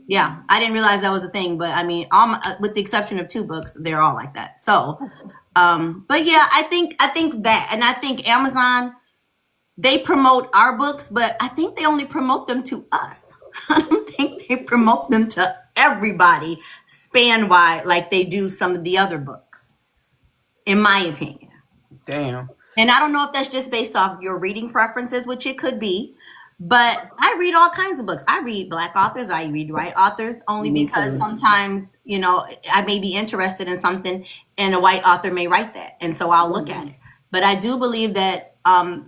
Yeah. I didn't realize that was a thing, but I mean, with the exception of 2 books, they're all like that. So, but yeah, I think that, and I think Amazon, they promote our books, but I think they only promote them to us. I don't think they promote them to everybody span wide like they do some of the other books, in my opinion. Damn. And I don't know if that's just based off your reading preferences, which it could be, but I read all kinds of books. I read Black authors, I read white authors, only Me because too. sometimes, I may be interested in something and a white author may write that. And so I'll look at it. But I do believe that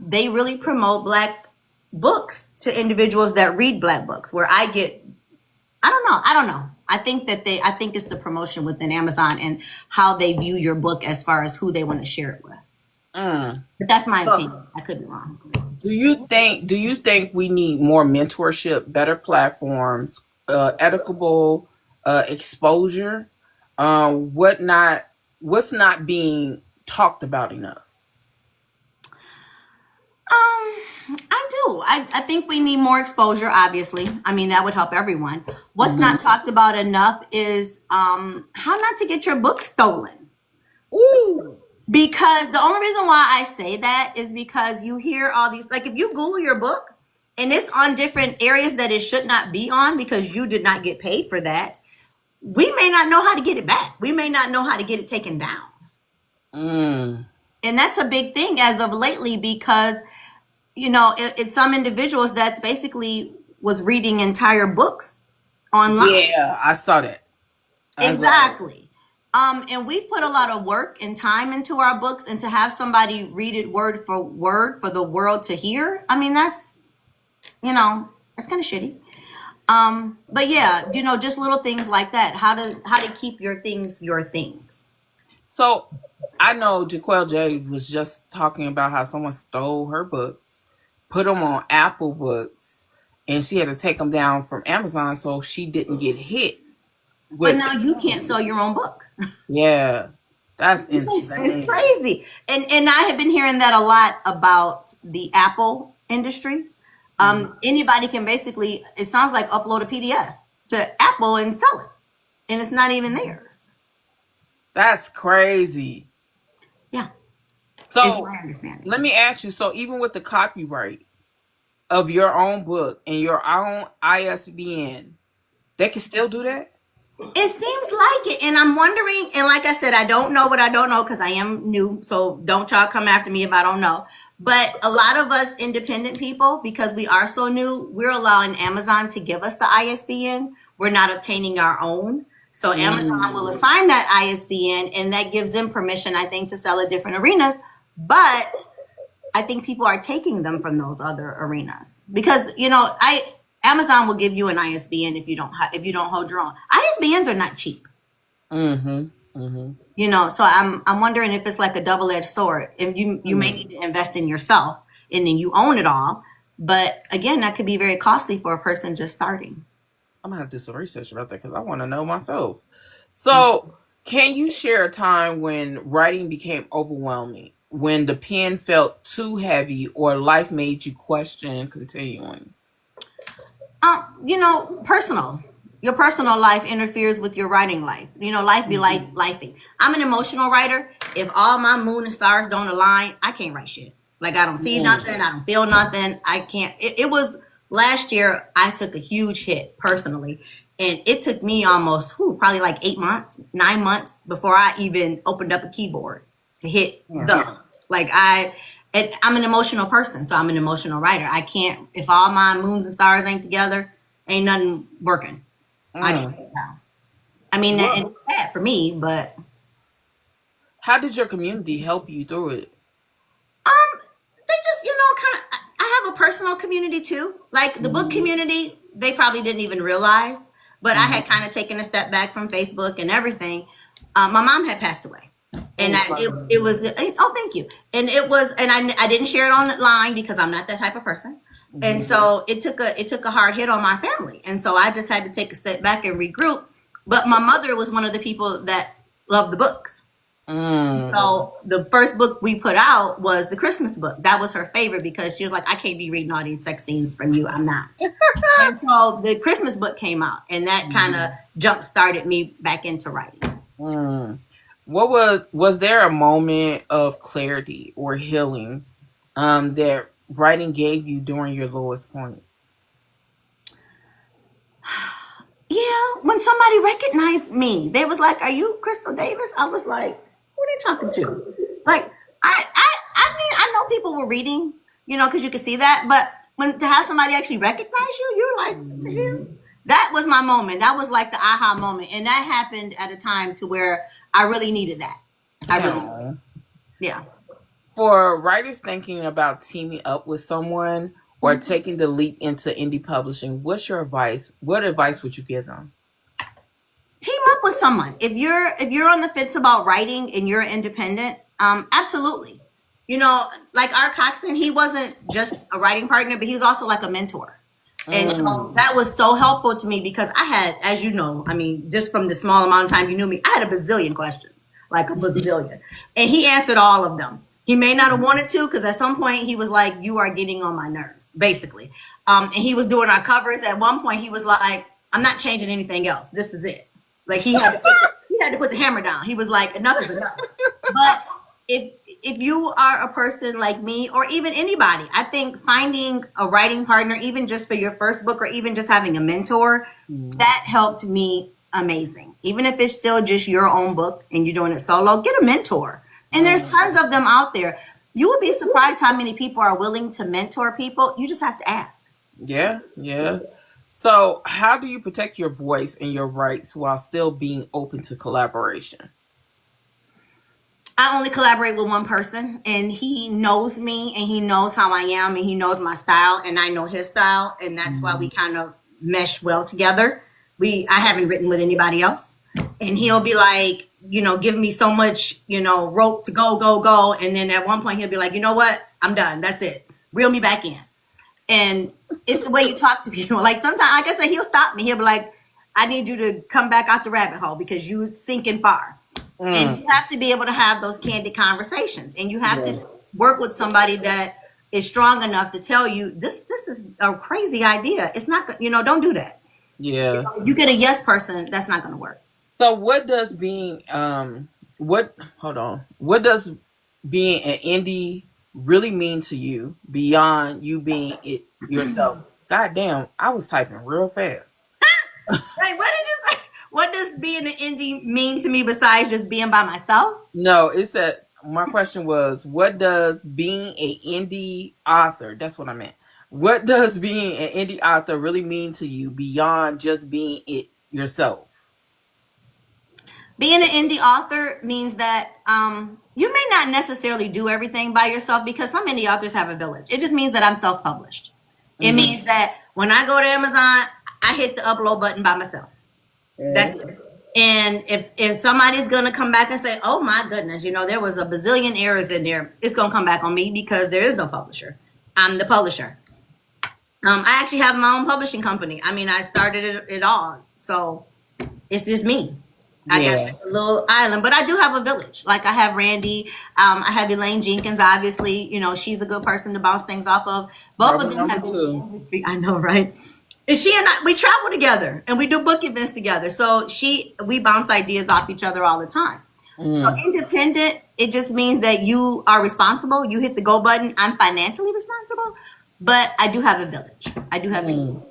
they really promote Black books to individuals that read Black books, where I don't know. I think it's the promotion within Amazon and how they view your book as far as who they want to share it with. Mm. But that's my So, opinion. I could be wrong. do you think we need more mentorship, better platforms, ethical exposure? What's not being talked about enough? I do. I think we need more exposure, obviously. I mean, that would help everyone. What's not Mm-hmm. talked about enough is how not to get your book stolen. Ooh. Because the only reason why I say that is because you hear all these, like if you Google your book and it's on different areas that it should not be on because you did not get paid for that, we may not know how to get it back. We may not know how to get it taken down. Mm. And that's a big thing as of lately because it's some individuals that's basically was reading entire books online. Yeah, I saw that. I saw that. Exactly. And we've put a lot of work and time into our books, and to have somebody read it word for word for the world to hear, I mean, that's kind of shitty. But yeah, just little things like that. How to keep your things your things. So I know Jaquel J was just talking about how someone stole her books, put them on Apple Books, and she had to take them down from Amazon so she didn't get hit But with. now you can't sell your own book. Yeah, that's It's insane. crazy. And I have been hearing that a lot about the Apple industry. Mhm. Anybody can basically, it sounds like, upload a PDF to Apple and sell it. And it's not even theirs. That's crazy. Yeah, is So my understanding. let me ask you. So even with the copyright of your own book and your own ISBN, they can still do that. It seems like it. And I'm wondering, and like I said, I don't know what I don't know because I am new. So don't y'all come after me if I don't know. But a lot of us independent people, because we are so new, we're allowing Amazon to give us the ISBN. We're not obtaining our own. So Amazon will Mm. assign that ISBN and that gives them permission, I think, to sell at different arenas. But I think people are taking them from those other arenas because I Amazon will give you an ISBN if you don't hold your own. ISBNs are not cheap, Mm-hmm. Mm-hmm. So I'm wondering if it's like a double-edged sword. If you may need to invest in yourself and then you own it all, but again, that could be very costly for a person just starting. I'm gonna have to do some research about that because I want to know myself. So, can you share a time when writing became overwhelming, when the pen felt too heavy, or life made you question continuing? Personal. Your personal life interferes with your writing life. Life be like Mhm. lifing. I'm an emotional writer. If all my moon and stars don't align, I can't write shit. Like I don't see Mm. nothing. I don't feel nothing. I can't. It was last year. I took a huge hit personally, and it took me almost probably like 8 months, 9 months before I even opened up a keyboard to hit Yeah. the like I. And I'm an emotional person, so I'm an emotional writer. I can't if all my moons and stars ain't together, ain't nothing working. I just Mm. I mean, and What? it's bad for me, but How did your community help you through it? they just, kind of. I have a personal community too, like the book Mhm. community. They probably didn't even realize, but I had Mhm. kind of taken a step back from Facebook and everything. My mom had passed away, And Oh, it was, oh, thank you. And it was, and I didn't share it online because I'm not that type of person. And so it took a hard hit on my family. And so I just had to take a step back and regroup. But my mother was one of the people that loved the books. So the first book we put out was the Christmas book. That was her favorite because she was like, I can't be reading all these sex scenes from you. I'm not. And so the Christmas book came out, and that kind of jump started me back into writing. What was there a moment of clarity or healing that writing gave you during your lowest point? Yeah, when somebody recognized me, they was like, "Are you Crystal Davis?" I was like, "Who are they talking to?" Like, I mean, I know people were reading, because you could see that, but when to have somebody actually recognize you, you're like, "What the hell?" That was my moment. That was like the aha moment, and that happened at a time to where I really needed that. I really, Yeah. yeah. For writers thinking about teaming up with someone or taking the leap into indie publishing, what's your advice? What advice would you give them? Team up with someone. If you're on the fence about writing and you're independent, absolutely. Like our Coxton, he wasn't just a writing partner, but he was also like a mentor. And so that was so helpful to me because I had, as you know, I mean, just from the small amount of time you knew me, I had a bazillion questions, like a bazillion. And he answered all of them. He may not have wanted to because at some point he was like, "You are getting on my nerves," basically. And he was doing our covers. At one point, he was like, "I'm not changing anything else. This is it." Like he had to put the hammer down. He was like, "Enough is enough." But if you are a person like me or even anybody, I think finding a writing partner, even just for your first book or even just having a mentor, that helped me amazing. Even if it's still just your own book and you're doing it solo, get a mentor. And there's tons of them out there. You would be surprised how many people are willing to mentor people. You just have to ask. Yeah, yeah. So, how do you protect your voice and your rights while still being open to collaboration? I only collaborate with one person, and he knows me, and he knows how I am, and he knows my style, and I know his style, and that's why we kind of mesh well together. I haven't written with anybody else, and he'll be like, give me so much, rope to go, go, go, and then at one point he'll be like, "You know what? I'm done. That's it. Reel me back in." And it's the way you talk to people. Like sometimes, like I said, he'll stop me. He'll be like, "I need you to come back out the rabbit hole because you sinking far." And Mm, you have to be able to have those candid conversations, and you have yeah, to work with somebody that is strong enough to tell you this is a crazy idea. It's not, don't do that. yeah. You get a yes person, that's not going to work. So, what does being what hold on? What does being an indie really mean to you beyond you being it yourself? God damn, I was typing real fast. Right? What did you say? What does being an indie mean to me besides just being by myself? No, it's that my question was, what does being a indie author? That's what I meant. What does being an indie author really mean to you beyond just being it yourself? Being an indie author means that you may not necessarily do everything by yourself because some indie authors have a village. It just means that I'm self-published. It means that when I go to Amazon, I hit the upload button by myself. That's it. And if somebody's gonna come back and say, "Oh my goodness, there was a bazillion errors in there," it's gonna come back on me because there is no publisher. I'm the publisher. I actually have my own publishing company. I mean, I started it all, so it's just me. I got Yeah, like a little island, but I do have a village. Like I have Randy, I have Elaine Jenkins. Obviously, she's a good person to bounce things off of. Both of Rebel them number have been in the two. industry. I know, right? And she and I, we travel together and we do book events together. So we bounce ideas off each other all the time. So Mm, independent, it just means that you are responsible. You hit the go button. I'm financially responsible, but I do have a village. I do have mm. people.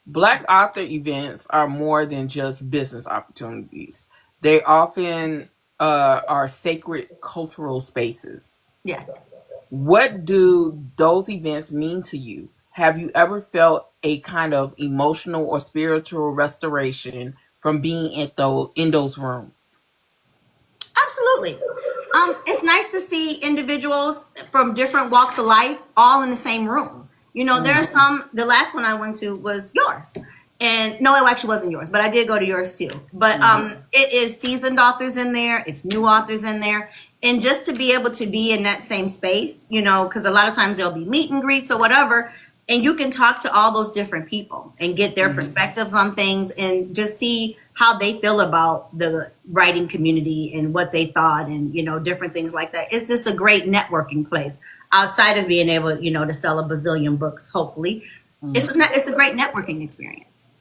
Black author events are more than just business opportunities. They often are sacred cultural spaces. Yes. What do those events mean to you? Have you ever felt a kind of emotional or spiritual restoration from being in those rooms? Absolutely. It's nice to see individuals from different walks of life all in the same room. There are Mm, some, the last one I went to was yours. And no, it actually wasn't yours, but I did go to yours too. But it is seasoned authors in there, it's new authors in there. And just to be able to be in that same space, you know, because a lot of times there'll be meet and greets or whatever, and you can talk to all those different people and get their perspectives on things and just see how they feel about the writing community and what they thought and, you know, different things like that. It's just a great networking place outside of being able, you know, to sell a bazillion books, hopefully. It's a great networking experience.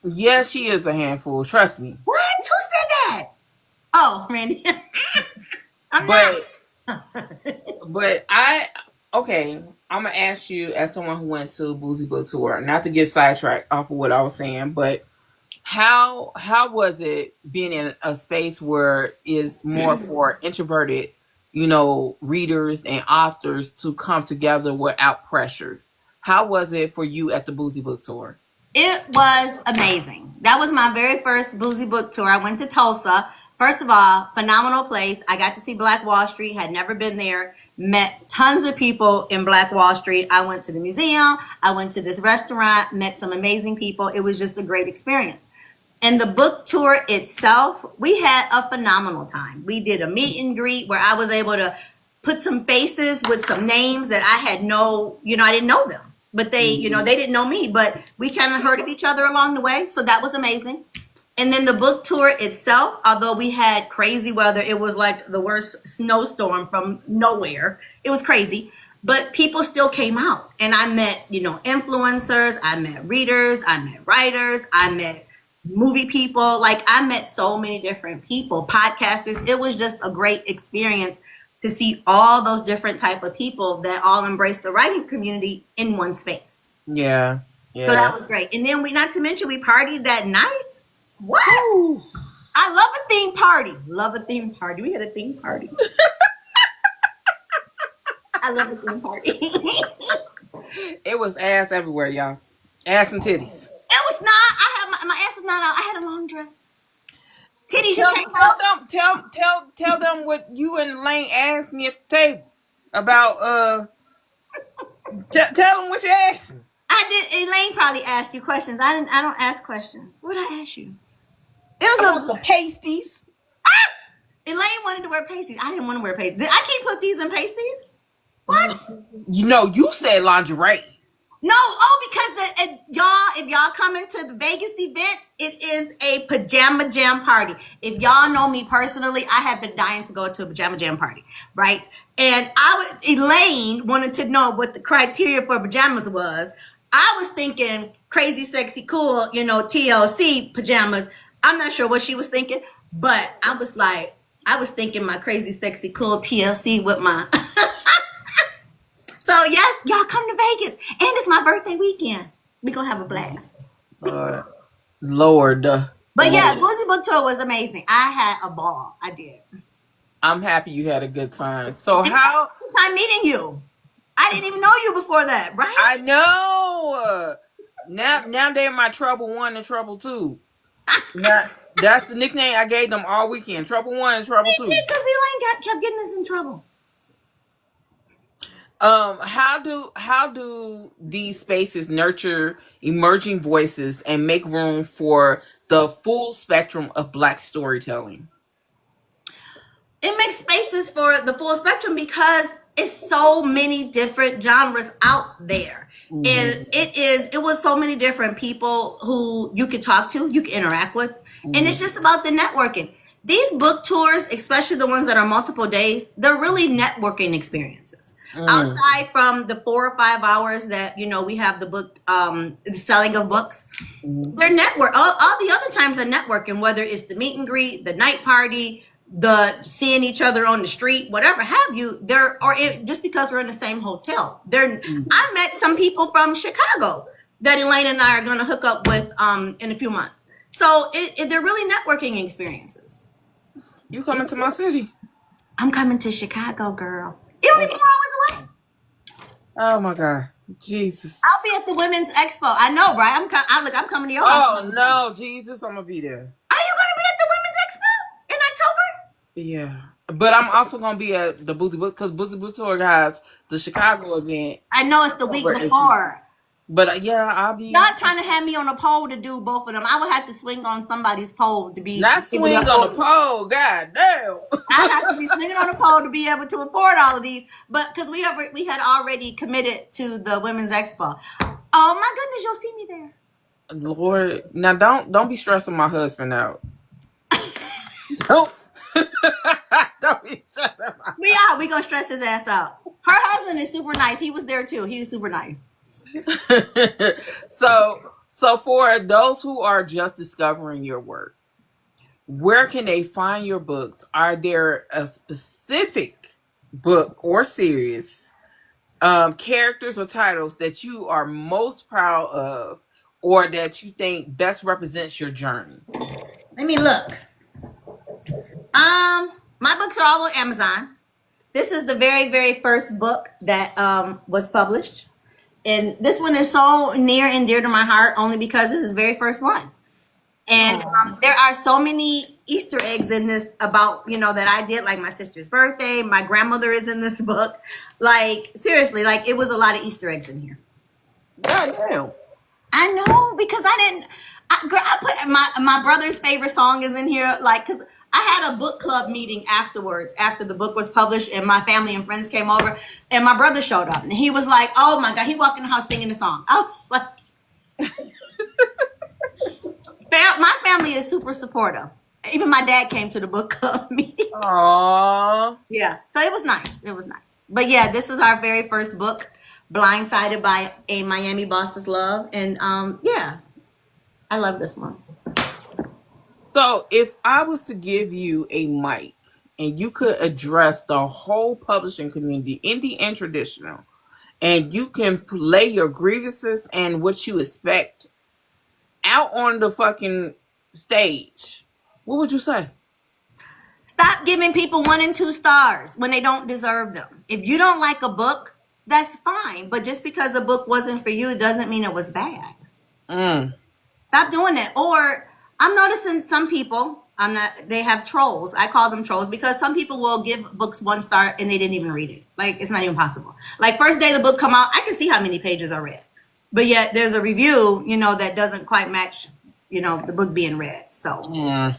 Yeah, she is a handful. Trust me. What? Who said that? Oh, Randy. I'm But not. but I okay. I'm gonna ask you as someone who went to Boozy Book Tour, not to get sidetracked off of what I was saying, but how was it being in a space where is more for introverted, you know, readers and authors to come together without pressures? How was it for you at the Boozy Book Tour? It was amazing. That was my very first Boozy Book Tour. I went to Tulsa. First of all, phenomenal place. I got to see Black Wall Street, had never been there, met tons of people in Black Wall Street. I went to the museum, I went to this restaurant, met some amazing people. It was just a great experience. And the book tour itself, we had a phenomenal time. We did a meet and greet where I was able to put some faces with some names that I had I didn't know them, but they didn't know me, but we kind of heard of each other along the way. So that was amazing. And then the book tour itself, although we had crazy weather, it was like the worst snowstorm from nowhere. It was crazy, but people still came out. And I met, influencers, I met readers, I met writers, I met movie people. Like I met so many different people, podcasters. It was just a great experience to see all those different type of people that all embrace the writing community in one space. Yeah, So that yeah. was great. And then not to mention we partied that night. What? Woo. I love a theme party. Love a theme party. We had a theme party. I love a theme party. It It was ass everywhere, y'all. Ass and titties. was not. I had my ass was not out. I had a long dress. Titties, you Tell can't tell tell. them tell them what you and Lane asked me at the table about. Tell them what you asked me. I did. Elaine probably asked you questions. I didn't. I don't ask questions. What did I ask you? It was About a. the pasties. Elaine wanted to wear pasties. I didn't want to wear pasties. I can't put these in pasties. What? You know, you said lingerie. No, because if y'all coming to the Vegas event, it is a pajama jam party. If y'all know me personally, I have been dying to go to a pajama jam party, right? And Elaine wanted to know what the criteria for pajamas was. I was thinking crazy, sexy, cool, TLC pajamas. I'm not sure what she was thinking, but I was thinking my crazy, sexy, cool TLC with my. So yes, y'all come to Vegas, and it's my birthday weekend. We gonna have a blast. Uh, Lord, But yeah, Lord. Boozy Book Tour was amazing. I had a ball. I did. I'm happy you had a good time. So And how? I'm meeting you. I didn't even know you before that, right? I know. Now they're my trouble one and trouble two. Now that's the nickname I gave them all weekend. Trouble one and trouble two. Because Elaine kept getting us in trouble. How do these spaces nurture emerging voices and make room for the full spectrum of Black storytelling? It makes spaces for the full spectrum because it's so many different genres out there. Mm-hmm. And it was so many different people who you could talk to, you could interact with. And it's Mm-hmm. just about the networking. These book tours, especially the ones that are multiple days, they're really networking experiences. Mm-hmm. Outside from the 4 or 5 hours that, we have the book, the selling of books, they're network. All the other times are networking, whether it's the meet and greet, the night party, the seeing each other on the street, whatever have you. Just because we're in the same hotel. I met some people from Chicago that Elaine and I are going to hook up with in a few months. So they're really networking experiences. You coming to my city? I'm coming to Chicago, girl. It only 4 hours away. Oh my God, Jesus! I'll be at the Women's Expo. I know, right? I'm coming to your house. Oh no, Jesus! I'm gonna be there. Are you going to be at the Women's Expo in October? Yeah, but I'm also gonna be at the Boozy Book because Boozy Book Tour has the Chicago event. I know it's the week Over 18. before. But yeah, I'll be Y'all trying to have me on a pole to do both of them. I would have to swing on somebody's pole to be not able to swing on the afford. pole. God damn. I have to be swinging on a pole to be able to afford all of these. But because we had already committed to the Women's Expo. Oh my goodness, you'll see me there. Lord, now don't be stressing my husband out. Don't don't be stressing We gonna stress his ass out. Her husband is super nice. He was there too. He was super nice. my so for those who are just discovering your work, where can they find your books? Are there a specific book or series, characters or titles that you are most proud of, or that you think best represents your journey? Let me look. My books are all on Amazon. This is the very, very first book that was published. And this one is so near and dear to my heart only because it's the very first one. And Oh, there are so many Easter eggs in this about, that I did, like my sister's birthday. My grandmother is in this book. Like, seriously, like it was a lot of Easter eggs in here. goddamn. I know because I didn't. I put my brother's favorite song is in here, like because I had a book club meeting afterwards after the book was published, and my family and friends came over, and my brother showed up, and he was like, "Oh my god!" He walked in the house singing the song. I was like, "My family is super supportive." Even my dad came to the book club meeting. Aww. Yeah, so it was nice. It was nice. But yeah, this is our very first book, "Blindsided by a Miami Boss's Love," and yeah, I love this one. So, if I was to give you a mic and you could address the whole publishing community, indie and traditional, and you can lay your grievances and what you expect out on the fucking stage, what would you say? Stop giving people 1 and 2 stars when they don't deserve them. If you don't like a book, that's fine. But just because a book wasn't for you doesn't mean it was bad. Mm. Stop doing that. Or I'm noticing some people, they have trolls. I call them trolls because some people will give books 1 star and they didn't even read it. Like it's not even possible. Like first day the book come out, I can see how many pages are read. But yet there's a review, that doesn't quite match, the book being read. So Mm.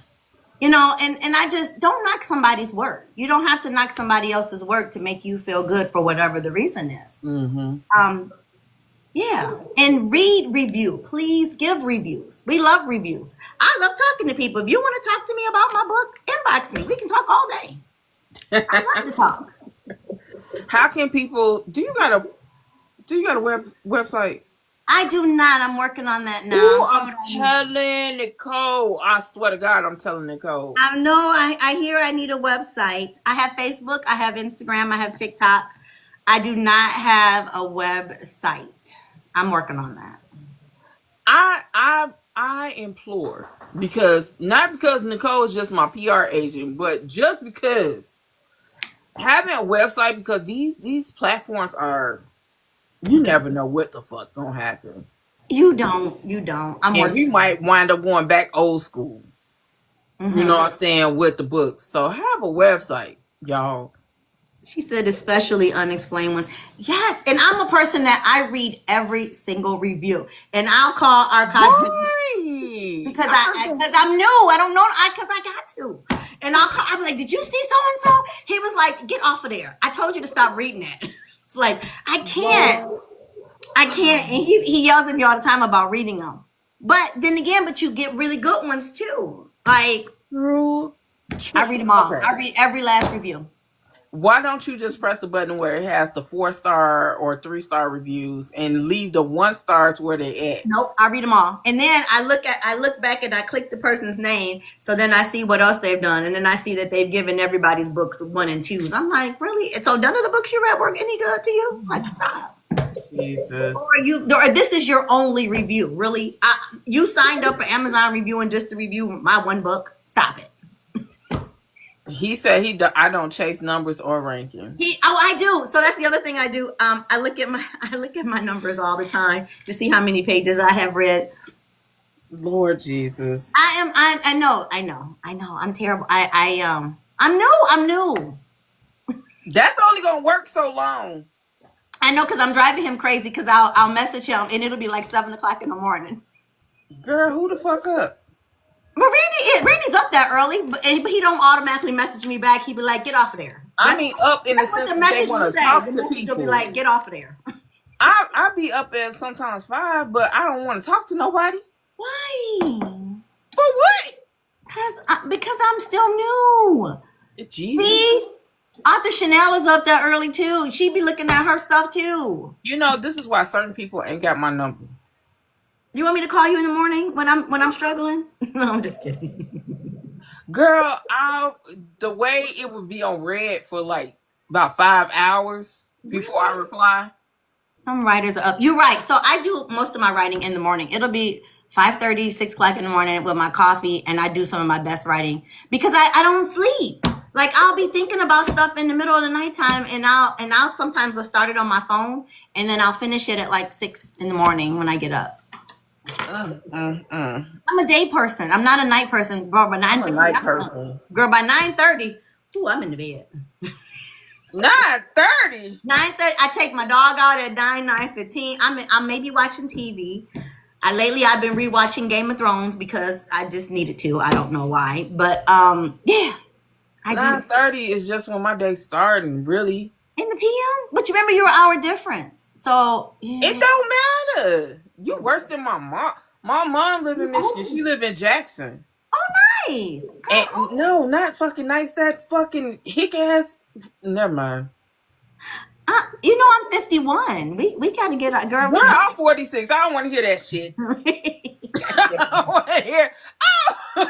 and I just don't knock somebody's work. You don't have to knock somebody else's work to make you feel good for whatever the reason is. Mm-hmm. Yeah. And read review. Please give reviews. We love reviews. I love talking to people. If you want to talk to me about my book, inbox me. We can talk all day. I love to talk. How can people? Do you got a website? I do not. I'm working on that now. Ooh, I'm telling Nicole. I swear to God, I'm telling Nicole. I know. I hear I need a website. I have Facebook. I have Instagram. I have TikTok. I do not have a website. I'm working on that. I implore, because not because Nicole is just my PR agent, but just because having a website, because these platforms are, you never know what the fuck gonna happen. You don't. You don't. I'm And we working. might wind up going back old school. You know Hmm. what I'm saying, with the books. So have a website, y'all. She said, especially unexplained ones. Yes, and I'm a person that I read every single review, and I'll call our Coxton Why? because because I'm new. I don't know. Because I got to, and I'm like, did you see so and so? He was like, get off of there. I told you to stop reading that. It's like I can't. Lord. I can't. And he yells at me all the time about reading them. But then again, but you get really good ones too. Like True. I read them all. Okay. I read every last review. Why don't you just press the button where it has the 4-star or 3-star reviews and leave the 1 stars where they at? Nope, I read them all. And then I look back and I click the person's name. So then I see what else they've done. And then I see that they've given everybody's books 1 and 2s. I'm like, really? And so none of the books you read were any good to you? Like, stop. Jesus. Or this is your only review. Really? You signed up for Amazon reviewing just to review my one book. Stop it. He said I don't chase numbers or rankings. I do. So that's the other thing I do. I look at my numbers all the time to see how many pages I have read. Lord Jesus. I know. I'm terrible. I'm new. That's only gonna work so long. I I know because I'm driving him crazy because I'll message him and it'll be like 7 o'clock in the morning. Girl, who the fuck up? But Randy's up that early, but he don't automatically message me back. He be like, "Get off of there." I mean, up in the That's what sense the that they message will want to say. talk The to message will be people. like, "Get off of there." I be up at sometimes 5, but I don't want to talk to nobody. Why? For what? Because I'm still new. Jesus. See, Author Chanel is up that early too. She be looking at her stuff too. You know, this is why certain people ain't got my number. You want me to call you in the morning when I'm struggling? No, I'm just kidding. Girl, the way it would be on red for like about 5 hours before I reply. Some writers are up. You're right. So I do most of my writing in the morning. It'll be 5:30, 6 o'clock in the morning with my coffee, and I do some of my best writing because I don't sleep. Like I'll be thinking about stuff in the middle of the nighttime, and I'll sometimes I'll start it on my phone, and then I'll finish it at like 6 in the morning when I get up. I'm a day person. I'm not a night person, girl. By I'm a 9:30, night person. girl, by 9:30, ooh, I'm in the bed. 9:30. 9:30. I take my dog out at 9:15. I'm maybe watching TV. Lately I've been rewatching Game of Thrones because I just needed to. I don't know why, but yeah, I do. 9:30 is just when my day's starting. Really, In the PM, but you remember you're an hour difference, so yeah. it don't matter. You worse than my mom. My mom live in Michigan. She live in Jackson. Oh, nice. And Girl. no, not fucking nice. That fucking hick ass. Never mind. You know I'm 51. We gotta get our girl. Girl, I'm 46. I don't want to hear that shit. I don't want to hear. Oh.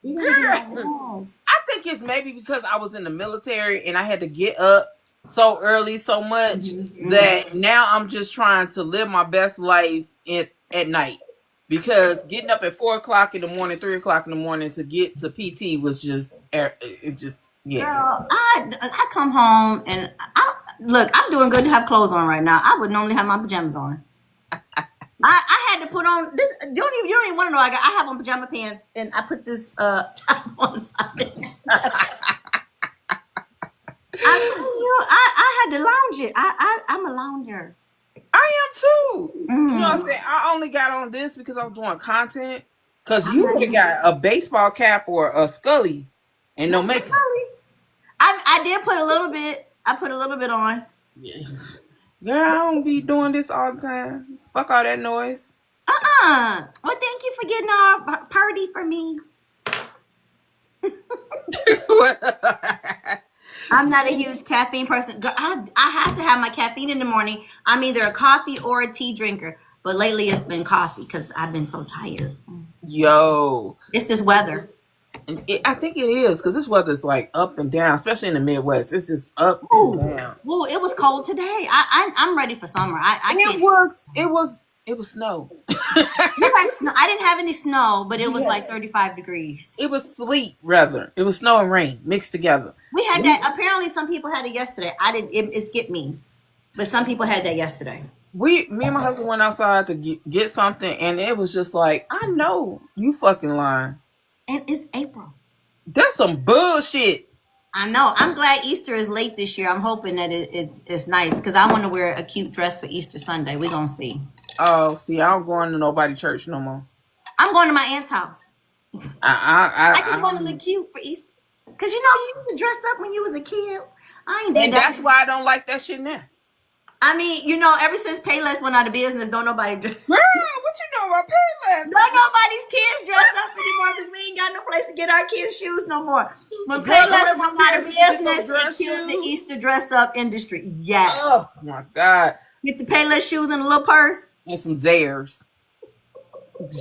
Girl, I think it's maybe because I was in the military and I had to get up so early so much that now I'm just trying to live my best life at night. Because getting up at 4 o'clock in the morning, 3 o'clock in the morning to get to PT was just, it just, yeah. Girl, I come home and look, I'm doing good to have clothes on right now. I would normally have my pajamas on. I had to put on this. You don't even want to know. I have on pajama pants and I put this top on something. I tell you, I had to lounge it. I'm a lounger. I am too. You know what I'm saying? I only got on this because I was doing content. Because you would have got a baseball cap or a Scully and no makeup. I did put a little bit. I put a little bit on. Yeah. Girl, I don't be doing this all the time. Fuck all that noise. Well, thank you for getting our party for me. I'm not a huge caffeine person. Girl, I have to have my caffeine in the morning. I'm either a coffee or a tea drinker. But lately it's been coffee because I've been so tired. Yo. It's this weather. I think it is because this weather's like up and down, especially in the Midwest. It's just up and down. Ooh, it was cold today. I'm ready for summer. It was snow. I didn't have any snow, but it was like 35 degrees. It was sleet, rather. It was snow and rain mixed together. We had that. Apparently, some people had it yesterday. I didn't. It skipped me, but some people had that yesterday. Me and my husband went outside to get something, and it was just like, I know you fucking lying. And it's April. That's some bullshit. I know. I'm glad Easter is late this year. I'm hoping that it's nice because I want to wear a cute dress for Easter Sunday. We're gonna see. Oh, see, I don't go into nobody church no more. I'm going to my aunt's house. I just want to look cute for Easter. Because you used to dress up when you was a kid. I ain't did and that. that's why I don't like that shit now. I mean, ever since Payless went out of business, don't nobody dress up. Girl, what you know about Payless? Don't nobody's kids dress up anymore because we ain't got no place to get our kids' shoes no more. When Payless went out of business, it killed the Easter dress up industry. Yes. Oh, my God. Get the Payless shoes in a little purse. And some Zayres.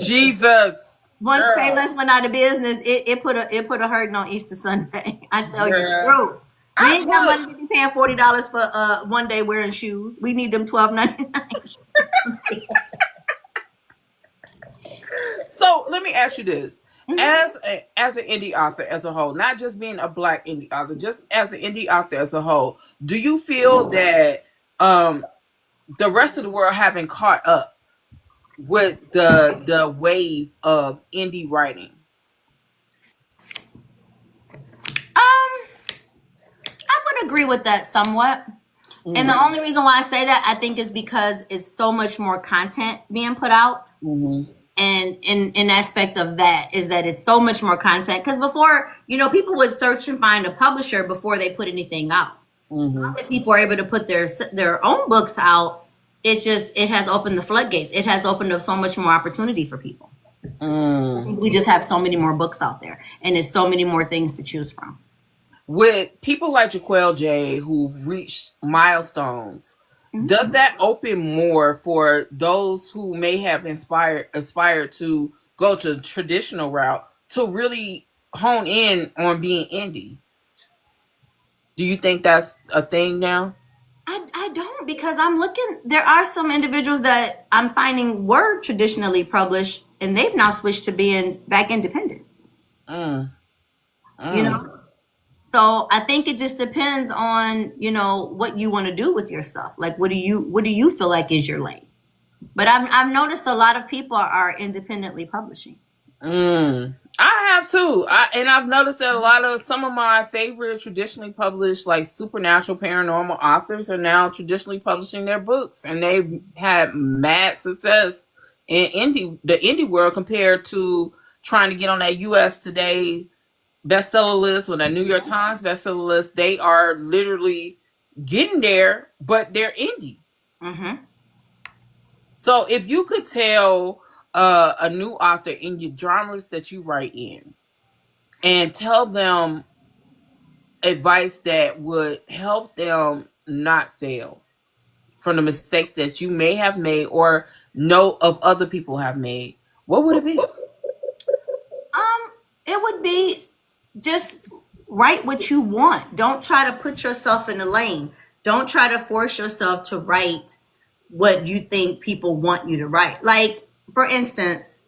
Jesus. Once Payless went out of business, it put a hurting on Easter Sunday. I tell you the truth. We ain't got money to be paying $40 for one day wearing shoes. We need them $12.99. So let me ask you this: as an indie author as a whole, not just being a Black indie author, just as an indie author as a whole, do you feel that the rest of the world haven't caught up with the wave of indie writing? I would agree with that somewhat. And the only reason why I say that, I think, is because it's so much more content being put out. Mm-hmm. And in aspect of that is that it's so much more content. Because before, people would search and find a publisher before they put anything out. Now Mm-hmm. that people are able to put their own books out, it has opened the floodgates. It has opened up so much more opportunity for people. Mm. We just have so many more books out there, and there's so many more things to choose from. With people like Jaquel J who've reached milestones, does that open more for those who may have aspired to go to traditional route to really hone in on being indie? Do you think that's a thing now? I don't, because I'm looking. There are some individuals that I'm finding were traditionally published, and they've now switched to being back independent. Mm. You Mm. know, so I think it just depends on what you want to do with your stuff. Like, what do you feel like is your lane? But I've noticed a lot of people are independently publishing. Mm. I have too. And I've noticed that a lot of some of my favorite traditionally published, like supernatural paranormal authors, are now traditionally publishing their books, and they've had mad success in the indie world compared to trying to get on that U.S. Today bestseller list or that New York Times bestseller list. They are literally getting there, but they're indie. Mm-hmm. So if you could tell a new author in your genres that you write in and tell them advice that would help them not fail from the mistakes that you may have made or know of other people have made, what would it be? It would be just write what you want. Don't try to put yourself in a lane. Don't try to force yourself to write what you think people want you to write. Like, for instance,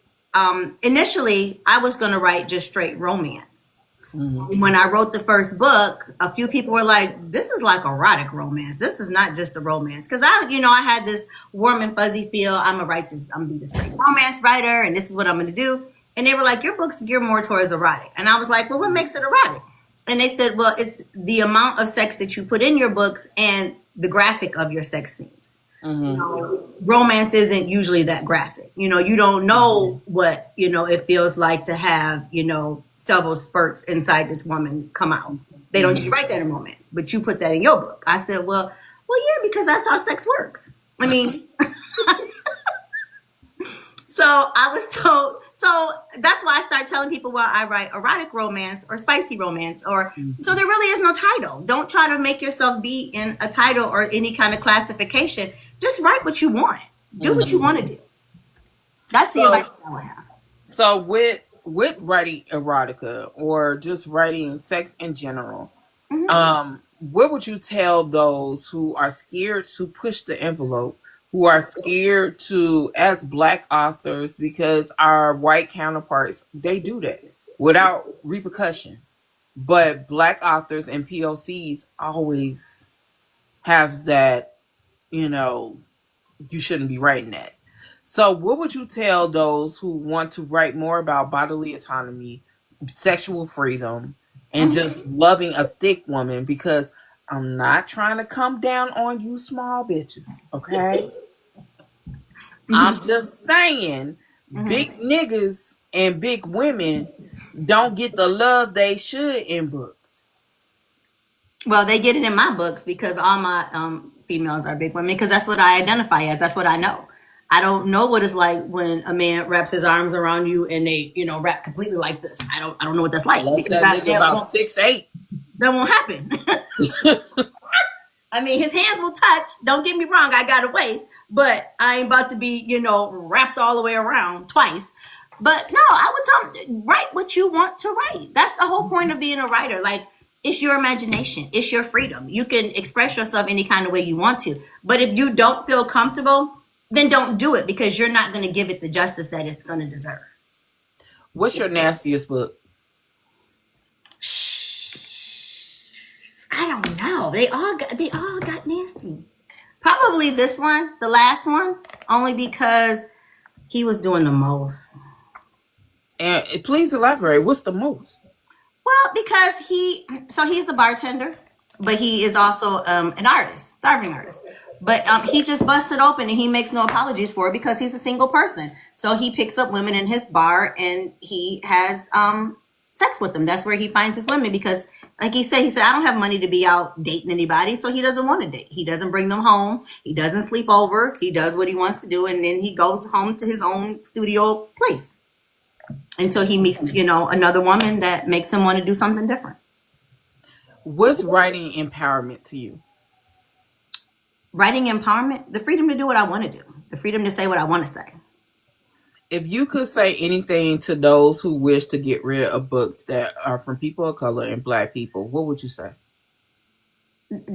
initially I was going to write just straight romance. Mm-hmm. When I wrote the first book, a few people were like, "This is like erotic romance. This is not just a romance." Because I had this warm and fuzzy feel. I'm gonna write this. I'm gonna be this great romance writer, and this is what I'm gonna do. And they were like, "Your book's geared more towards erotic." And I was like, "Well, what makes it erotic?" And they said, "Well, it's the amount of sex that you put in your books and the graphic of your sex scenes. Mm-hmm. Romance isn't usually that graphic. You don't know what, it feels like to have, several spurts inside this woman come out. They don't usually Mm-hmm. write that in romance, but you put that in your book." I said, well, yeah, because that's how sex works. I mean, so I was told, so that's why I started telling people, well, I write erotic romance or spicy romance, so there really is no title. Don't try to make yourself be in a title or any kind of classification. Just write what you want. Do what you Mm-hmm. want to do. That's the advice So, I would have. so with writing erotica or just writing sex in general, Mm-hmm. what would you tell those who are scared to push the envelope, who are scared to, as Black authors, because our white counterparts, they do that without repercussion, but Black authors and POCs always have that, you know, you shouldn't be writing that. So, what would you tell those who want to write more about bodily autonomy, sexual freedom, and just loving a thick woman? Because I'm not trying to come down on you, small bitches, okay? I'm Mm-hmm. just saying, big Mm-hmm. niggas and big women don't get the love they should in books. Well, they get it in my books because all my females are big women, because that's what I identify as. That's what I know. I don't know what it's like when a man wraps his arms around you and they, wrap completely like this. I don't know what that's like, Unless because that nigga about 6'8". that won't happen. I mean, his hands will touch. Don't get me wrong, I got a waist, but I ain't about to be, wrapped all the way around twice. But no, I would tell them, write what you want to write. That's the whole point of being a writer. Like, it's your imagination, it's your freedom. You can express yourself any kind of way you want to. But if you don't feel comfortable, then don't do it, because you're not going to give it the justice that it's going to deserve. What's your nastiest book? I don't know. They all got nasty. Probably this one, the last one, only because he was doing the most. And please elaborate. What's the most? Well, because he's a bartender, but he is also an artist, starving artist. But he just busted open and he makes no apologies for it because he's a single person. So he picks up women in his bar and he has sex with them. That's where he finds his women because, like he said, I don't have money to be out dating anybody, so he doesn't want to date. He doesn't bring them home. He doesn't sleep over. He does what he wants to do, and then he goes home to his own studio place until he meets, another woman that makes him want to do something different. What's writing empowerment to you? Writing empowerment, the freedom to do what I want to do, the freedom to say what I want to say. If you could say anything to those who wish to get rid of books that are from people of color and Black people, what would you say?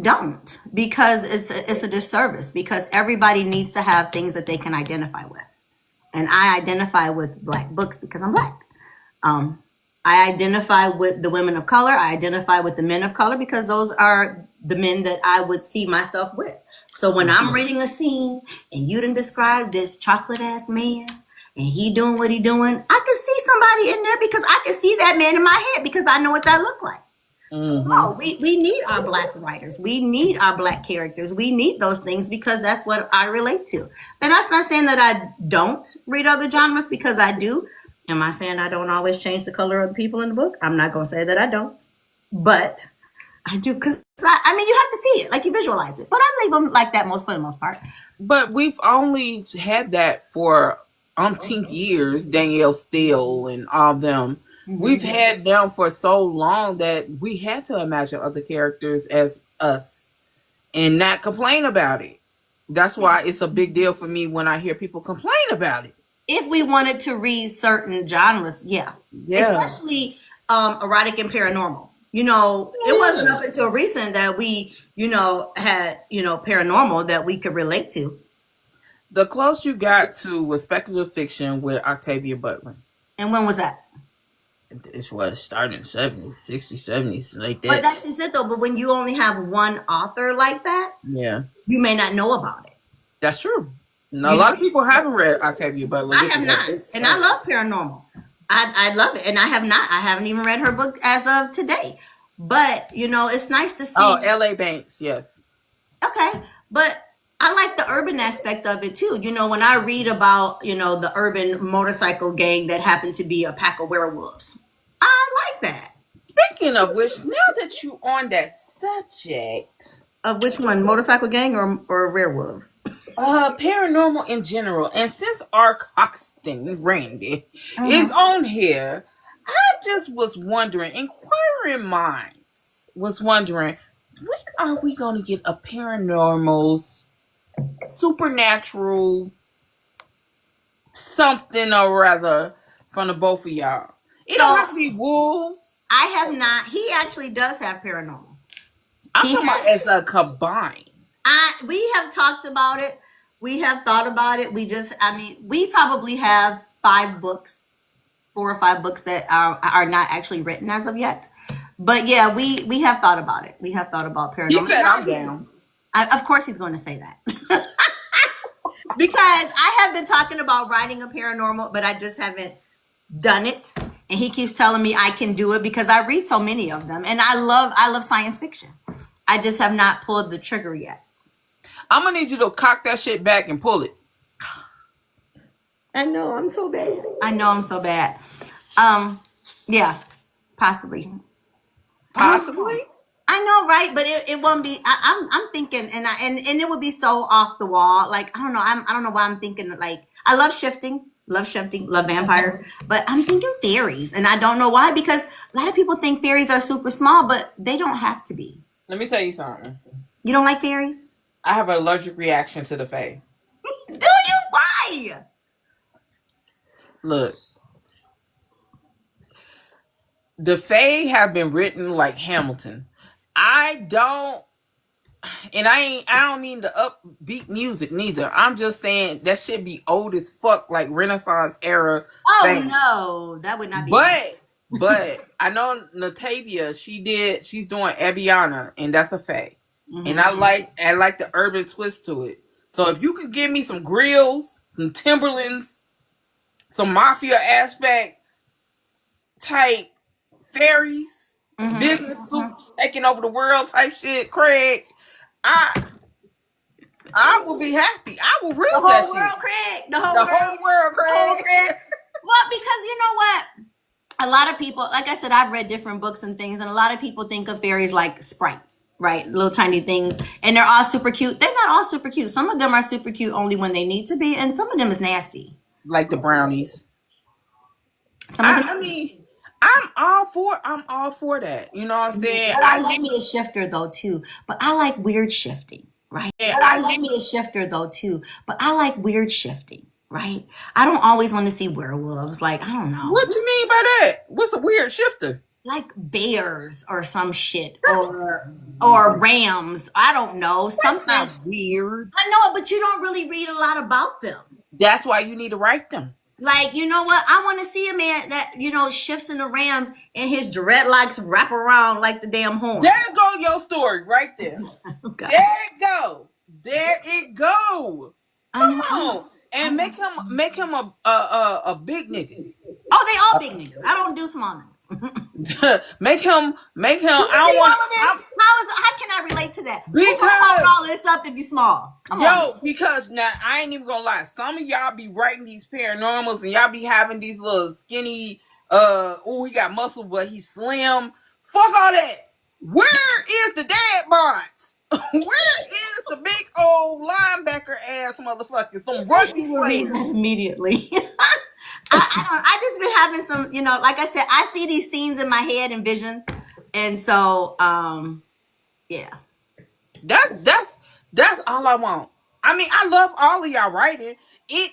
Don't, because it's a disservice, because everybody needs to have things that they can identify with. And I identify with Black books because I'm Black. I identify with the women of color. I identify with the men of color because those are the men that I would see myself with. So when I'm reading a scene and you done describe this chocolate ass man and he doing what he doing, I can see somebody in there because I can see that man in my head because I know what that look like. So no, we need our Black writers. We need our Black characters. We need those things because that's what I relate to. And that's not saying that I don't read other genres because I do. Am I saying I don't always change the color of the people in the book? I'm not going to say that I don't. But I do because, I mean, you have to see it, like you visualize it. But I leave them like that for the most part. But we've only had that for umpteenth years, Danielle Steele and all of them. We've had them for so long that we had to imagine other characters as us and not complain about it. That's why it's a big deal for me when I hear people complain about it. If we wanted to read certain genres, yeah. Especially erotic and paranormal. It wasn't up until recent that we, had, paranormal that we could relate to. The close you got to was speculative fiction with Octavia Butler. And when was that? It was starting in 70s, 60s, 70s, like that. But that's just it, though. But when you only have one author like that, yeah, you may not know about it. That's true. No, a lot of people haven't read Octavia Butler. I have not. And I love paranormal. I love it. And I have not. I haven't even read her book as of today. But, it's nice to see. Oh, L.A. Banks, yes. Okay. But I like the urban aspect of it, too. When I read about, the urban motorcycle gang that happened to be a pack of werewolves, I like that. Speaking of which, now that you're on that subject. Of which one? Motorcycle gang or werewolves? Paranormal in general. And since our Coxton, Randy, is on here, I just was wondering, inquiring minds was wondering, when are we going to get a paranormal, supernatural, something or other from the both of y'all? It don't have to be wolves. I have not. He actually does have paranormal. I'm talking about as a combined. We have talked about it. We have thought about it. We probably have 4 or 5 books that are not actually written as of yet. But yeah, we have thought about it. We have thought about paranormal. He said I'm down. Of course he's going to say that. Because I have been talking about writing a paranormal, but I just haven't done it. And he keeps telling me I can do it because I read so many of them. And I love science fiction. I just have not pulled the trigger yet. I'm going to need you to cock that shit back and pull it. I know I'm so bad. Yeah, possibly. Possibly? I know, right? But it won't be. I'm thinking, and it would be so off the wall. Like I don't know. I don't know why I'm thinking. Like I love shifting, love vampires, but I'm thinking fairies, and I don't know why because a lot of people think fairies are super small, but they don't have to be. Let me tell you something. You don't like fairies? I have an allergic reaction to the fae. Do you? Why? Look. The fae have been written like Hamilton. I don't mean the upbeat music neither. I'm just saying that should be old as fuck, like Renaissance era. Oh fae. no, that would not be. But I know Natavia, she's doing Abiana, and that's a fae. Mm-hmm. And I like the urban twist to it. So if you could give me some grills, some Timberlands, some mafia aspect type fairies, business suits taking over the world type shit, Craig, I I will be happy. I will The read that whole shit. world, Craig. The whole The world. whole world, The whole Craig. Craig. Well, because you know what? A lot of people, like I said, I've read different books and things, and a lot of people think of fairies like sprites, right? Little tiny things, and they're all super cute. They're not all super cute. Some of them are super cute only when they need to be, and some of them is nasty. Like the brownies. Some of them. I mean, I'm all for that. You know what I'm saying? But I love me a shifter though too. But I like weird shifting, right? But I love me a shifter though too. But I like weird shifting, right? I don't always want to see werewolves. Like, I don't know. What you mean by that? What's a weird shifter? Like bears or some shit, or rams. I don't know. That's Something. not weird. I know it, but you don't really read a lot about them. That's why you need to write them. Like, you know what? I want to see a man that, shifts in the Rams and his dreadlocks wrap around like the damn horn. There go your story right there. Okay. There it go. There it go. Come on. And make him a big nigga. Oh, they all big niggas. I don't do small niggas. make him. I don't want. How can I relate to that? Because all this up if you small. Come on. Because now I ain't even gonna lie. Some of y'all be writing these paranormals and y'all be having these little skinny. Oh, he got muscle, but he's slim. Fuck all that. Where is the dad bods? Where is the big old linebacker ass motherfuckers? Some rugby players. Immediately. I just been having some, like I said, I see these scenes in my head and visions, and so yeah. That's all I want. I mean, I love all of y'all writing. I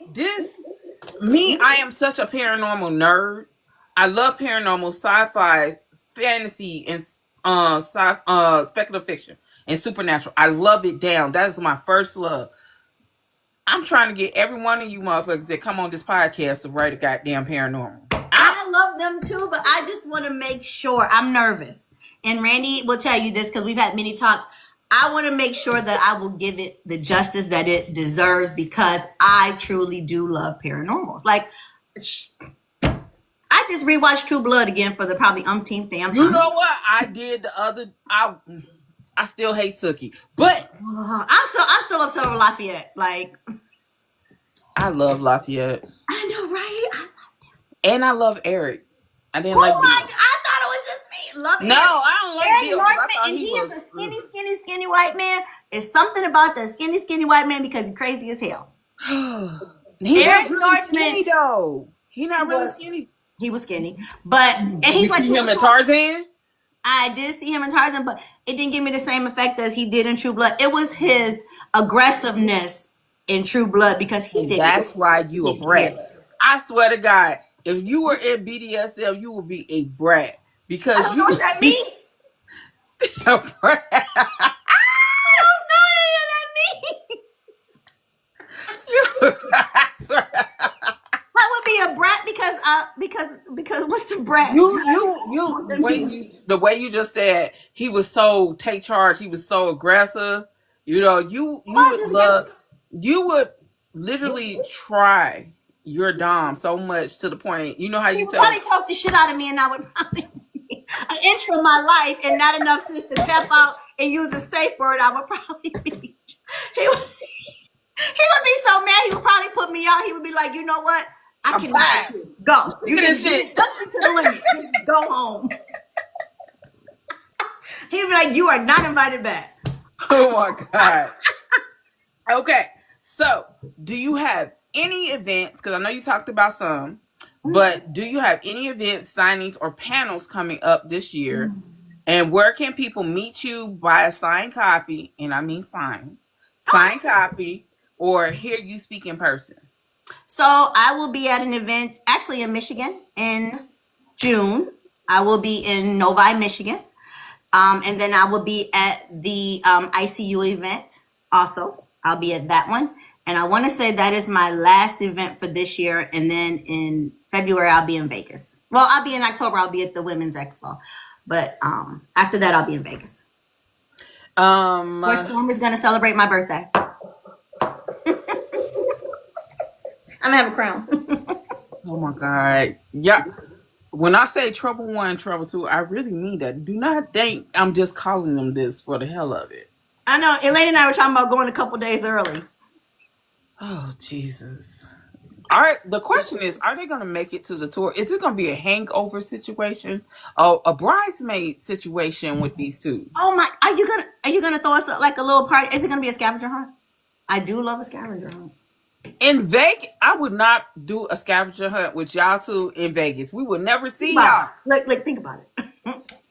am such a paranormal nerd. I love paranormal, sci-fi, fantasy, and speculative fiction and supernatural. I love it down. That is my first love. I'm trying to get every one of you motherfuckers that come on this podcast to write a goddamn paranormal. I love them too, but I just want to make sure. I'm nervous. And Randy will tell you this because we've had many talks. I want to make sure that I will give it the justice that it deserves because I truly do love paranormals. Like, I just rewatched True Blood again for the probably umpteenth damn time. You know what? I did the other. I still hate Sookie, but I'm still upset with Lafayette. Like, I love Lafayette. I know, right? I love him, and I love Eric. I didn't like Bill. I thought it was just me. Love no, Eric. I don't like Eric Bill. Northman, and he is a skinny white man. It's something about that skinny white man because he's crazy as hell. Eric Northman, skinny though. He not really skinny. He was skinny, but and he's like see him in Tarzan. I did see him in Tarzan, but it didn't give me the same effect as he did in True Blood. It was his aggressiveness in True Blood because he did. That's why you a brat. I swear to God, if you were in BDSM, you would be a brat because I don't know what that means. A brat. I don't know what that means. That would be a brat because what's the brat? The way you just said he was so take charge, he was so aggressive. You would literally try your dom so much to the point. You know how you tell probably choke the shit out of me, and I would probably be an inch from my life, and not enough sense to tap out and use a safe word. I would probably be. He would be so mad. He would probably put me out. He would be like, you know what? I can go. You this shit to the limit. Just go home. He'd be like, you are not invited back. Oh my God. Okay, so do you have any events? Because I know you talked about some, but do you have any events, signings, or panels coming up this year? And where can people meet you, buy a signed copy? And I mean signed copy, or hear you speak in person? So I will be at an event actually in Michigan in June. I will be in Novi, Michigan. And then I will be at the ICU event also. I'll be at that one. And I want to say that is my last event for this year. And then in February, I'll be in Vegas. Well, I'll be in October. I'll be at the Women's Expo. But after that, I'll be in Vegas. Where Storm is going to celebrate my birthday. I'm going to have a crown. Oh, my God. Yeah. When I say trouble one, trouble two, I really mean that. Do not think I'm just calling them this for the hell of it. I know. Elaine and I were talking about going a couple days early. Oh, Jesus. All right. The question is, are they going to make it to the tour? Is it going to be a hangover situation? Oh, a bridesmaid situation with these two? Oh my! Are you gonna throw us like a little party? Is it gonna be a scavenger hunt? I do love a scavenger hunt. In Vegas, I would not do a scavenger hunt with y'all two in Vegas. We would never see Think about y'all. it. Like, think about it.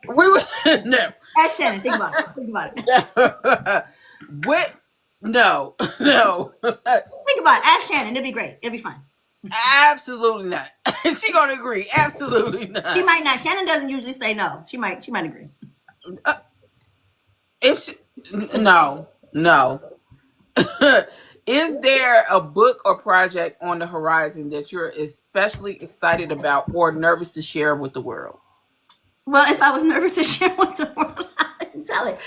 We would no. Ask Shannon. Think about it. Think about it. What? No, no. Think about it. Ask Shannon. It'll be great. It'll be fun. Absolutely not. She gonna agree. Absolutely not. She might not. Shannon doesn't usually say no. She might agree. If she, no, no. Is there a book or project on the horizon that you're especially excited about or nervous to share with the world? Well, if I was nervous to share with the world, I would tell it.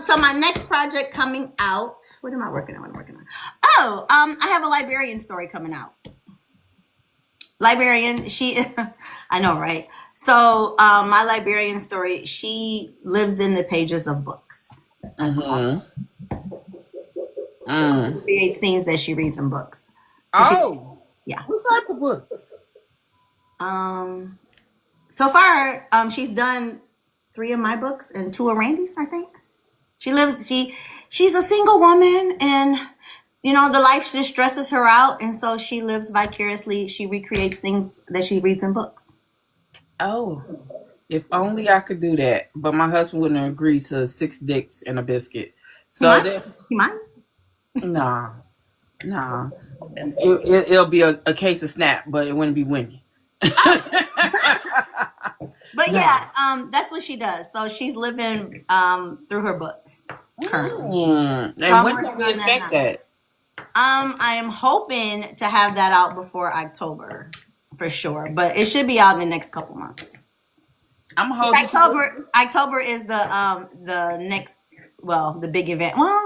So my next project coming out. What am I working on? Oh, I have a librarian story coming out. Librarian, I know, right? So, my librarian story, she lives in the pages of books. Mm-hmm. She creates scenes that she reads in books. Oh, yeah. What type of books? So far, she's done 3 of my books and 2 of Randy's, I think. She's a single woman, and the life just stresses her out, and so she lives vicariously. She recreates things that she reads in books. Oh, if only I could do that, but my husband wouldn't agree to 6 dicks and a biscuit. So he might. Nah. It'll be a case of snap, but it wouldn't be winning. But yeah, that's what she does. So she's living through her books currently. And when can we expect that? I am hoping to have that out before October for sure, but it should be out in the next couple months. I'm hoping October is the next, the big event. Well,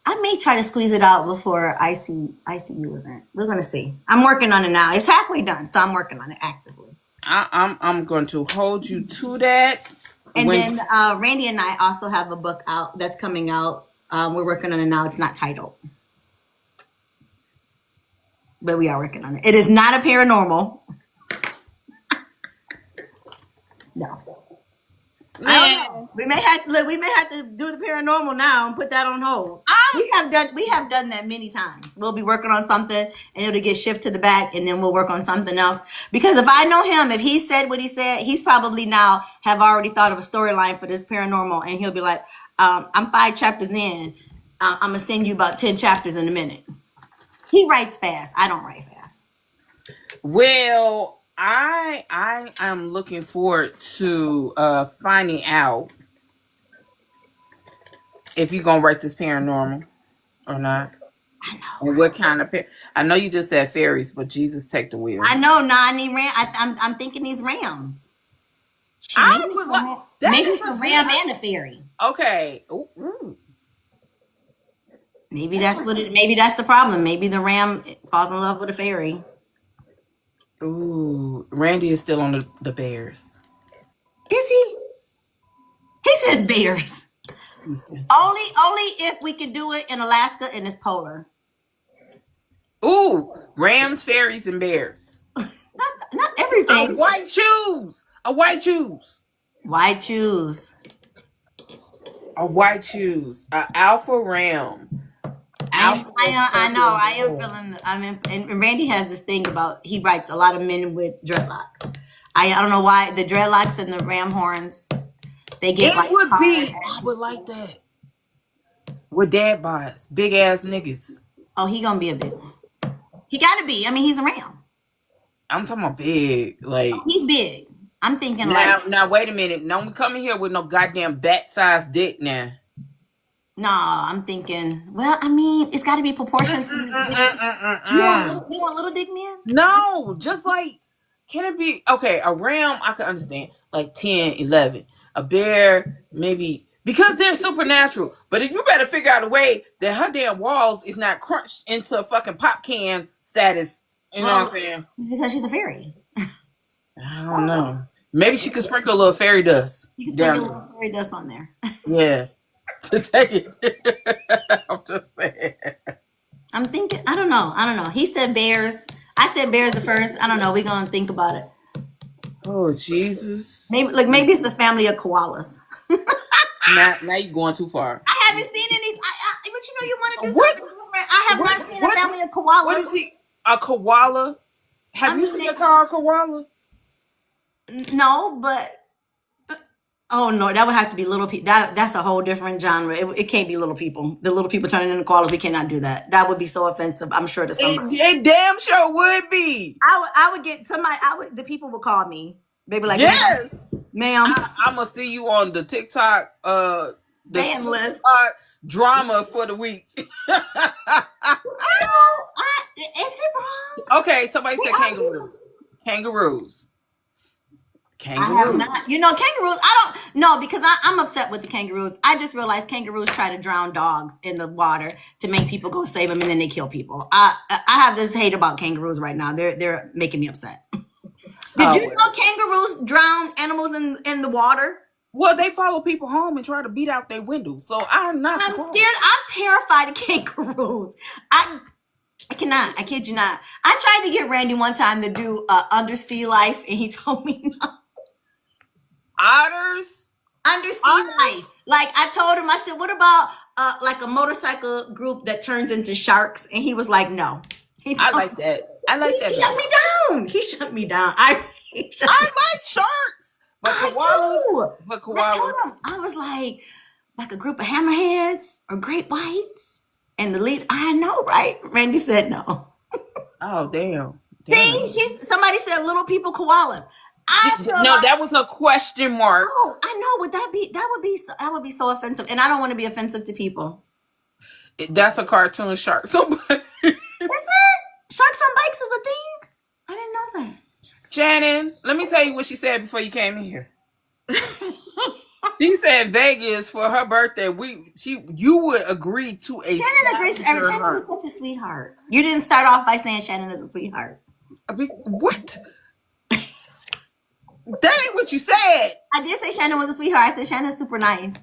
I may try to squeeze it out before ICU event. We're gonna see. I'm working on it now. It's halfway done, so I'm working on it actively. I'm going to hold you to that. And then Randy and I also have a book out that's coming out. We're working on it now. It's not titled, but we are working on it. It is not a paranormal. No. We may have to do the paranormal now and put that on hold. We have done that many times. We'll be working on something and it'll get shifted to the back, and then we'll work on something else. Because if I know him, if he said what he said, he's probably now have already thought of a storyline for this paranormal, and he'll be like, "I'm 5 chapters in. I'm gonna send you about 10 chapters in a minute." He writes fast. I don't write fast. Well, I am looking forward to finding out if you're gonna write this paranormal or not. I know. And what kind of I know you just said fairies, but Jesus take the wheel. I know. Nah, I need ram. I'm thinking these rams. Maybe it's a ram and a fairy. Okay. Ooh. Maybe that's maybe that's the problem. Maybe the ram falls in love with a fairy. Ooh, Randy is still on the Bears. Is he? He said Bears. Only if we could do it in Alaska and it's polar. Ooh, Rams, fairies, and bears. Not everything. A white shoes. A white shoes. White shoes. A white shoes. A alpha ram. I know. I am feeling. And Randy has this thing about he writes a lot of men with dreadlocks. I don't know why the dreadlocks and the ram horns. They get I would like that. With dad bods, big ass niggas. Oh, he gonna be a big one. He gotta be. I mean, he's a ram. I'm talking about big, like he's big. I'm thinking now. Wait a minute. Don't we come in here with no goddamn bat-sized dick now. No, I'm thinking. Well, I mean, it's got to be proportional to. You want little dick men? No, just like, can it be okay? A ram, I can understand, like 10, 11. A bear, maybe, because they're supernatural. But you better figure out a way that her damn walls is not crunched into a fucking pop can status. You know what I'm saying? It's because she's a fairy. I don't know. Maybe she could sprinkle a little fairy dust You can sprinkle a down little fairy dust on there. there. Yeah. To take it. I'm just saying. I'm thinking. I don't know. I don't know. He said bears. I said bears at first. I don't know. We're gonna think about it. Oh Jesus. Maybe it's a family of koalas. Now you're going too far. I haven't seen any. But you know, you want to do What? something different. I have What? not seen a What? family of koalas. What is he? A koala? Have you seen a tall koala? No, but oh no, that would have to be little people. That's a whole different genre. It can't be little people. The little people turning into koalas. We cannot do that. That would be so offensive. I'm sure to somebody. It damn sure would be. I would get somebody. The people would call me. They be like, Yes, ma'am. I'm gonna see you on the TikTok. The Ban list. TikTok drama for the week. Is it wrong? Okay, somebody said kangaroo. Kangaroos. I have not. You know, kangaroos. I don't know because I'm upset with the kangaroos. I just realized kangaroos try to drown dogs in the water to make people go save them, and then they kill people. I have this hate about kangaroos right now. They're making me upset. Did you know kangaroos drown animals in the water? Well, they follow people home and try to beat out their windows. So I'm not surprised. I'm terrified of kangaroos. I cannot. I kid you not. I tried to get Randy one time to do undersea life, and he told me no. Otters? Undersea life. Like I told him, I said, what about like a motorcycle group that turns into sharks? And he was like, no. I like that. I like that. He shut me down. He shut me down. I like sharks. But koalas. But koalas. I told him, I was like a group of hammerheads or great whites. And the lead, I know, right? Randy said no. Oh, damn. See, somebody said little people koalas. No, that was a question mark. Oh, I know. That would be so offensive, and I don't want to be offensive to people. That's a cartoon shark. So, is it? Sharks on bikes is a thing? I didn't know that. Shannon, let me tell you what she said before you came in here. She said Vegas for her birthday. You would agree to a Shannon agrees. Shannon is such a sweetheart. You didn't start off by saying Shannon is a sweetheart. What? That ain't what you said. I did say Shannon was a sweetheart. I said Shannon's super nice.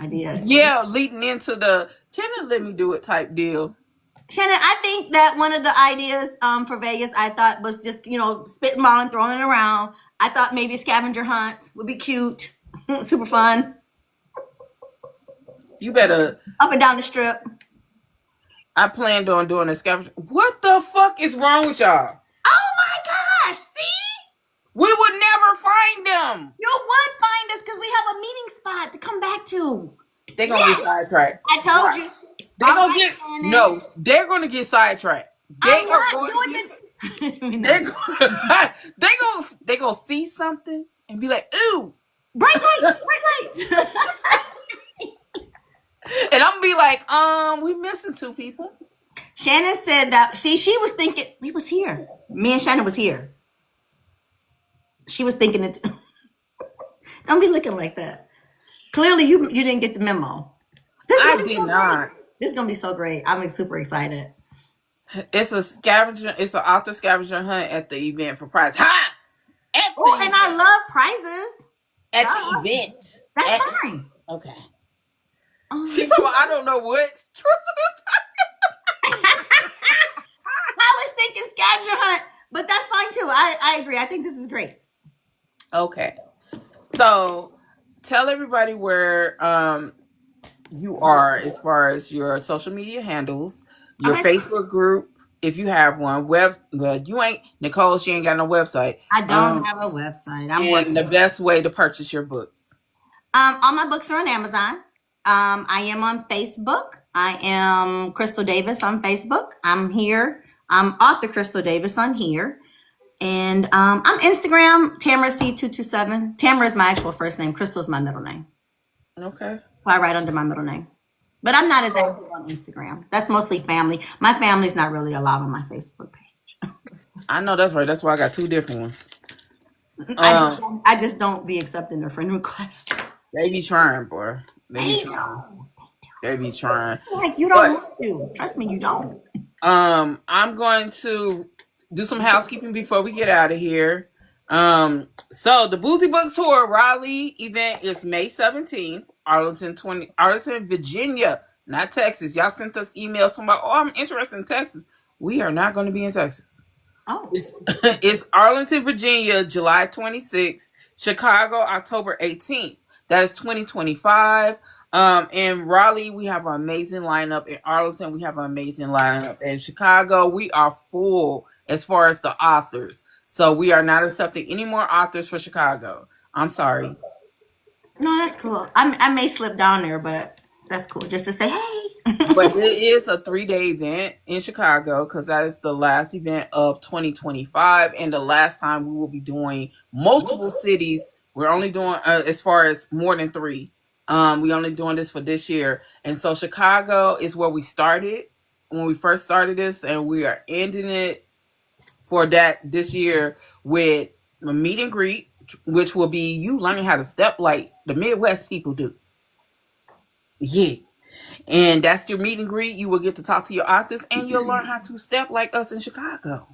I did. Yeah, leading into the Shannon let me do it type deal. Shannon, I think that one of the ideas for Vegas I thought was just, spitting ball and throwing it around. I thought maybe a scavenger hunt would be cute. Super fun. You better up and down the strip. I planned on doing a scavenger. What the fuck is wrong with y'all? Oh my gosh! See, we would never find them. You would find us because we have a meeting spot to come back to. They're gonna get sidetracked. I told you. They're gonna get sidetracked. They gonna see something and be like, ooh. Bright lights. And I'm gonna be like, we missing two people. Shannon said that she was thinking we was here. Me and Shannon was here. She was thinking it. Don't be looking like that. Clearly, you didn't get the memo. I did not. This is gonna be so great. I'm super excited. It's an author scavenger hunt at the event for prizes. Ha! And I love prizes. At the event. That's fine. Okay. She's talking about, I don't know what. I was thinking scavenger hunt, but that's fine too. I agree. I think this is great. Okay. So tell everybody where you are as far as your social media handles, your Facebook group, if you have one. You ain't Nicole. She ain't got no website. I don't have a website. And the best way to purchase your books. All my books are on Amazon. I am on Facebook. I am Crystal Davis on Facebook. I'm here. I'm author Crystal Davis on here. And I'm Instagram, Tamara C227. Tamara is my actual first name. Crystal is my middle name. Okay. So I write under my middle name. But I'm not as active on Instagram. That's mostly family. My family's not really allowed on my Facebook page. I know that's right. That's why I got two different ones. I just don't be accepting their friend requests. They be trying, boy. They be trying. Like you don't want to. Trust me, you don't. I'm going to do some housekeeping before we get out of here. So the Boozy Book Tour Raleigh event is May 17th, Arlington, Virginia, not Texas. Y'all sent us emails talking about, oh, I'm interested in Texas. We are not going to be in Texas. Oh. It's, it's Arlington, Virginia, July 26th, Chicago, October 18th. That is 2025. In Raleigh, we have an amazing lineup. In Arlington, we have an amazing lineup. In Chicago, we are full as far as the authors. So we are not accepting any more authors for Chicago. I'm sorry. No, that's cool. I may slip down there, but that's cool. Just to say, But hey. it is a 3-day event in Chicago because that is the last event of 2025 and the last time we will be doing multiple cities. We're only doing as far as more than 3. We only doing this for this year, and so Chicago is where we started when we first started this, and we are ending it for that this year with a meet and greet, which will be you learning how to step like the Midwest people do. Yeah. And that's your meet and greet. You will get to talk to your authors and you'll learn how to step like us in Chicago.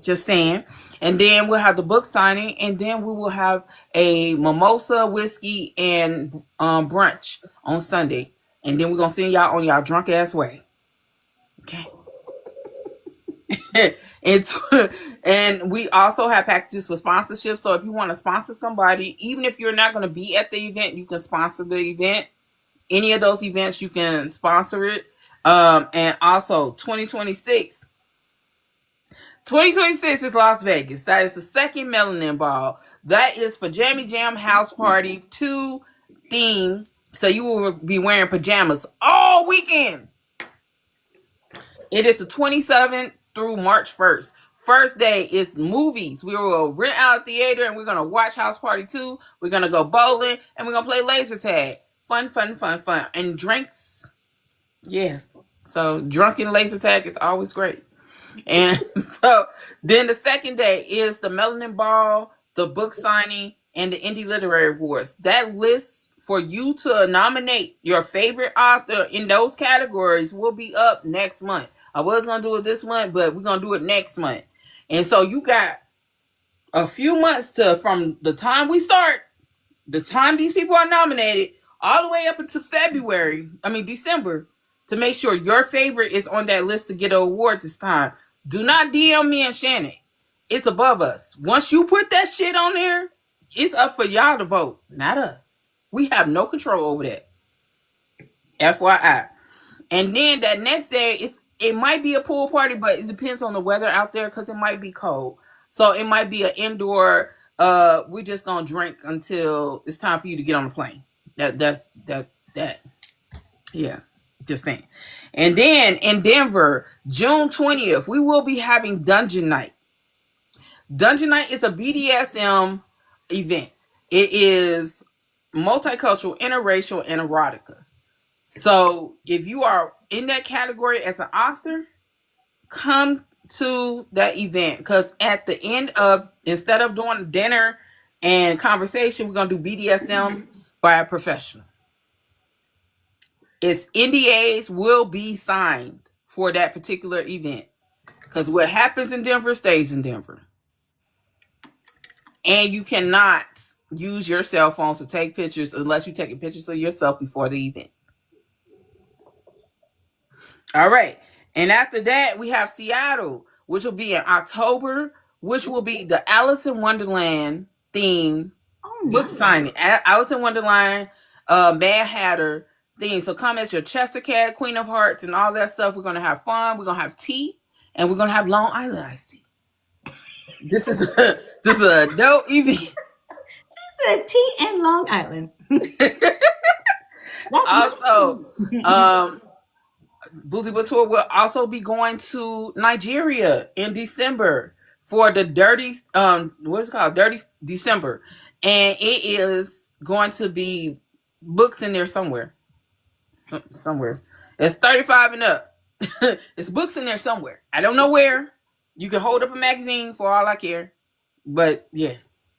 Just saying. And then we'll have the book signing, and then we will have a mimosa, whiskey, and brunch on Sunday. And then we're going to send y'all on y'all drunk ass way. Okay. and, and we also have packages for sponsorship. So if you want to sponsor somebody, even if you're not going to be at the event, you can sponsor the event. Any of those events, you can sponsor it. And also 2026 is Las Vegas. That is the second Melanin Ball. That is Pajama Jam House Party 2 theme. So you will be wearing pajamas all weekend. It is the 27th through March 1st. First day is movies. We will rent out a theater and we're going to watch House Party 2. We're going to go bowling and we're going to play laser tag. Fun. And drinks. Yeah. So drunken laser tag is always great. And so then the second day is the Melanin Ball, the book signing, and the Indie Literary Awards. That list for you to nominate your favorite author in those categories will be up next month. I was going to do it this month, but we're going to do it next month. And so you got a few months from the time we start, the time these people are nominated, all the way up until December, to make sure your favorite is on that list to get an award this time. Do not DM me and Shannon. It's above us. Once you put that shit on there, it's up for y'all to vote, not us. We have no control over that. FYI. And then that next day, it might be a pool party, but it depends on the weather out there because it might be cold. So it might be an indoor. We're just gonna drink until it's time for you to get on the plane. That. Yeah, just saying. And then in Denver, June 20th, we will be having Dungeon Night. Dungeon Night is a BDSM event. It is multicultural, interracial, and erotica. So if you are in that category as an author, come to that event, because at the end of, instead of doing dinner and conversation, we're going to do BDSM by a professional. Its NDAs will be signed for that particular event, because what happens in Denver stays in Denver. And you cannot use your cell phones to take pictures unless you're taking pictures of yourself before the event. All right. And after that, we have Seattle, which will be in October, which will be the Alice in Wonderland theme book signing. Alice in Wonderland, Mad Hatter theme. So come as your Chester Cat, Queen of Hearts, and all that stuff. We're going to have fun. We're going to have tea, and we're going to have Long Island iced tea. This is a dope event. She said tea and Long Island. Also, Boozy Book Tour will also be going to Nigeria in December for the Dirty December. And it is going to be books in there somewhere. Somewhere. It's 35 and up. It's books in there somewhere. I don't know where. You can hold up a magazine for all I care. But yeah,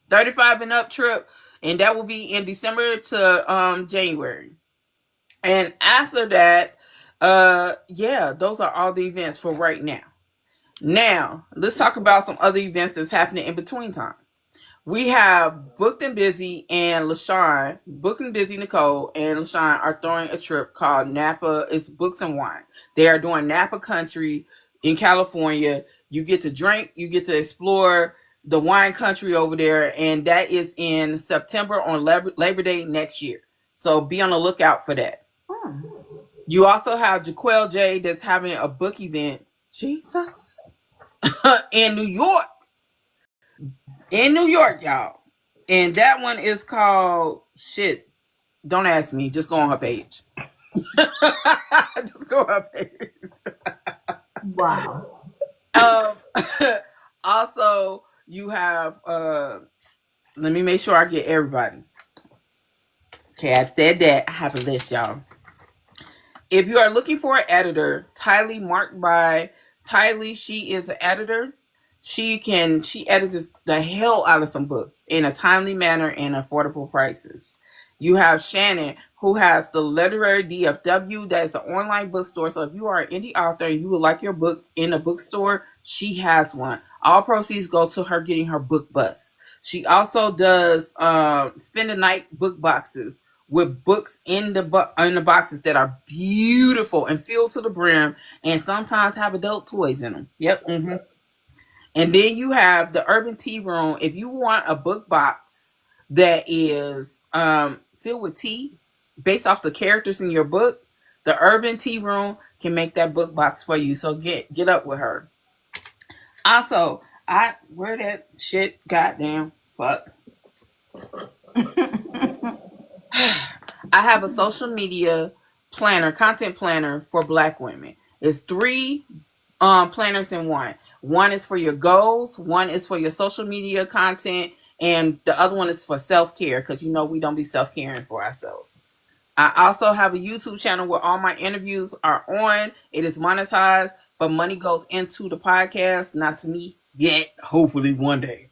35 and up trip. And that will be in December to January. And after that, those are all the events for right now. Now, let's talk about some other events that's happening in between time. We have Booked and Busy and LaShawn, Booked and Busy Nicole and LaShawn are throwing a trip called Napa. It's Books and Wine. They are doing Napa Country in California. You get to drink, you get to explore the wine country over there, and that is in September on Labor Day next year. So be on the lookout for that. You also have Jaquel J that's having a book event. Jesus. In New York. In New York, y'all. And that one is called shit. Don't ask me. Just go on her page. Just go on her page. Wow. Also, you have let me make sure I get everybody. Okay, I said that. I have a list, y'all. If you are looking for an editor, Tylee marked by Tylee, she is an editor. She edits the hell out of some books in a timely manner and affordable prices. You have Shannon, who has the Literary DFW, that is an online bookstore. So if you are an indie author and you would like your book in a bookstore, she has one. All proceeds go to her getting her book bus. She also does spend the night book boxes with books in the boxes that are beautiful and filled to the brim, and sometimes have adult toys in them. Yep. Mm-hmm. And then you have the Urban Tea Room. If you want a book box that is filled with tea based off the characters in your book, the Urban Tea Room can make that book box for you. So get up with her. Also, where that shit, goddamn fuck. I have a social media planner, content planner for Black women. It's 3 planners in one. One is for your goals, one is for your social media content, and the other one is for self-care, because you know we don't be self-caring for ourselves. I also have a YouTube channel where all my interviews are on. It is monetized, but money goes into the podcast, not to me yet, hopefully one day.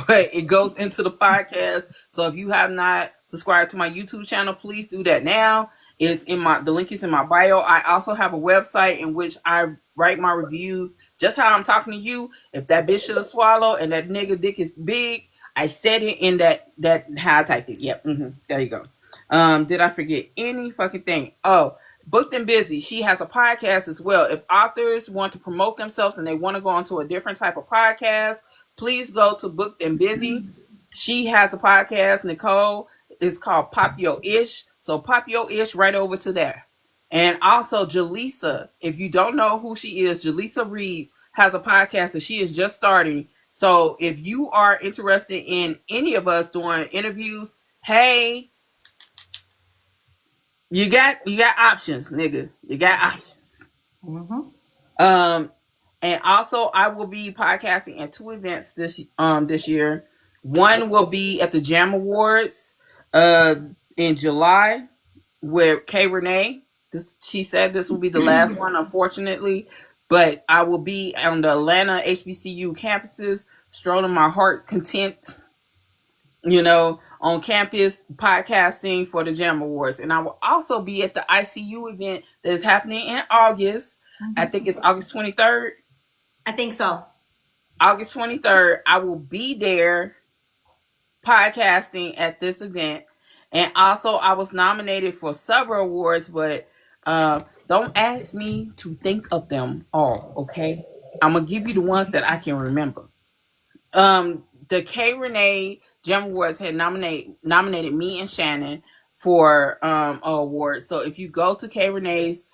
But it goes into the podcast. So if you have not subscribed to my YouTube channel, please do that now. It's the link is in my bio. I also have a website in which I write my reviews, just how I'm talking to you. If that bitch should have swallowed and that nigga dick is big, I said it in that how I typed it. Yep. There you go. Did I forget any fucking thing? Oh, Booked and Busy. She has a podcast as well. If authors want to promote themselves and they want to go into a different type of podcast, please go to Booked and Busy. She has a podcast, Nicole. It's called Pop Yo Ish. So pop yo ish right over to there. And also Jaleesa, if you don't know who she is, Jaleesa Reeds has a podcast that she is just starting. So if you are interested in any of us doing interviews, hey, you got options, nigga. You got options. And also I will be podcasting at 2 events this year. One will be at the Jam Awards in July with Kay Renee. She said this will be the last one, unfortunately, but I will be on the Atlanta HBCU campuses, strolling my heart content, on campus podcasting for the Jam Awards. And I will also be at the ICU event that is happening in August. I think it's August 23rd. I think so. August 23rd. I will be there podcasting at this event. And also I was nominated for several awards, but don't ask me to think of them all, okay? I'm going to give you the ones that I can remember. The K. Renee Gem Awards had nominated me and Shannon for an award. So if you go to K. Renee's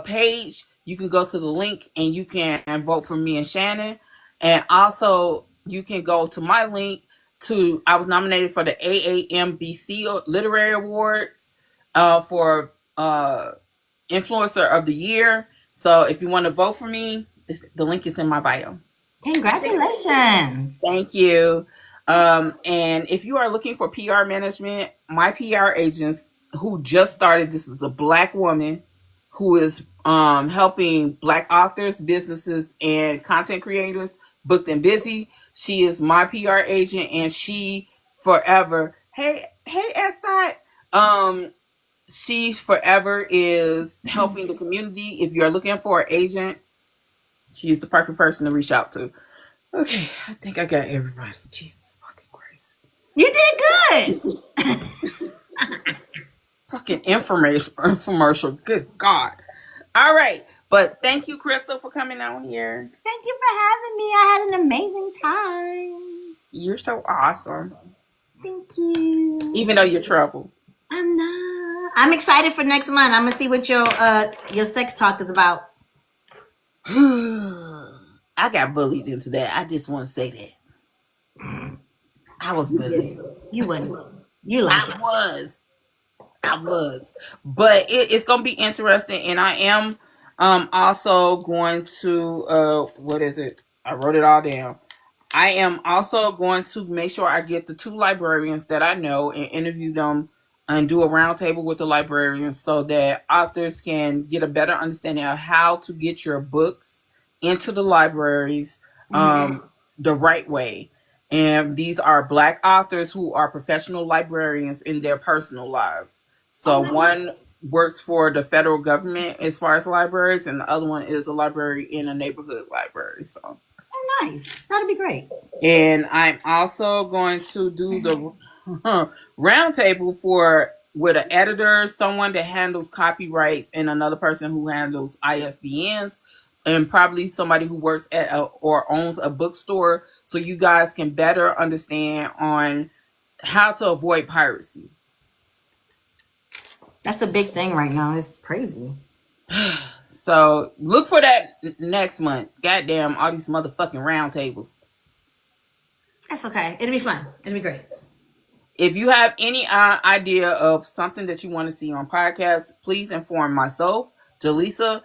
page, you can go to the link and you can vote for me and Shannon. And also you can go to my link I was nominated for the AAMBC Literary Awards for Influencer of the Year. So if you want to vote for me, the link is in my bio. Congratulations. Thank you. And if you are looking for PR management, my PR agents who just started, this is a Black woman who is helping Black authors, businesses, and content creators, Booked and Busy. She is my PR agent, and she forever, hey S. She forever is helping the community. If you're looking for an agent, She's the perfect person to reach out to. Okay, I think I got everybody. Jesus fucking Christ. You did good. Fucking infomercial. Good God. All right. But thank you, Crystal, for coming on here. Thank you for having me. I had an amazing time. You're so awesome. Thank you. Even though you're trouble. I'm not. I'm excited for next month. I'm gonna see what your sex talk is about. I got bullied into that. I just want to say that. I was bullied. You wouldn't. You like it. I was. But it's going to be interesting. And I am also going to, what is it? I wrote it all down. I am also going to make sure I get the 2 librarians that I know and interview them and do a roundtable with the librarians so that authors can get a better understanding of how to get your books into the libraries the right way. And these are Black authors who are professional librarians in their personal lives. So one works for the federal government as far as libraries, and the other one is a library in a neighborhood library. So nice. That'd be great. And I'm also going to do the roundtable with an editor, someone that handles copyrights, and another person who handles ISBNs, and probably somebody who works at or owns a bookstore, so you guys can better understand on how to avoid piracy. That's a big thing right now. It's crazy. So look for that next month. Goddamn, all these motherfucking roundtables. That's okay. It'll be fun. It'll be great. If you have any idea of something that you want to see on podcasts, please inform myself, Jaleesa,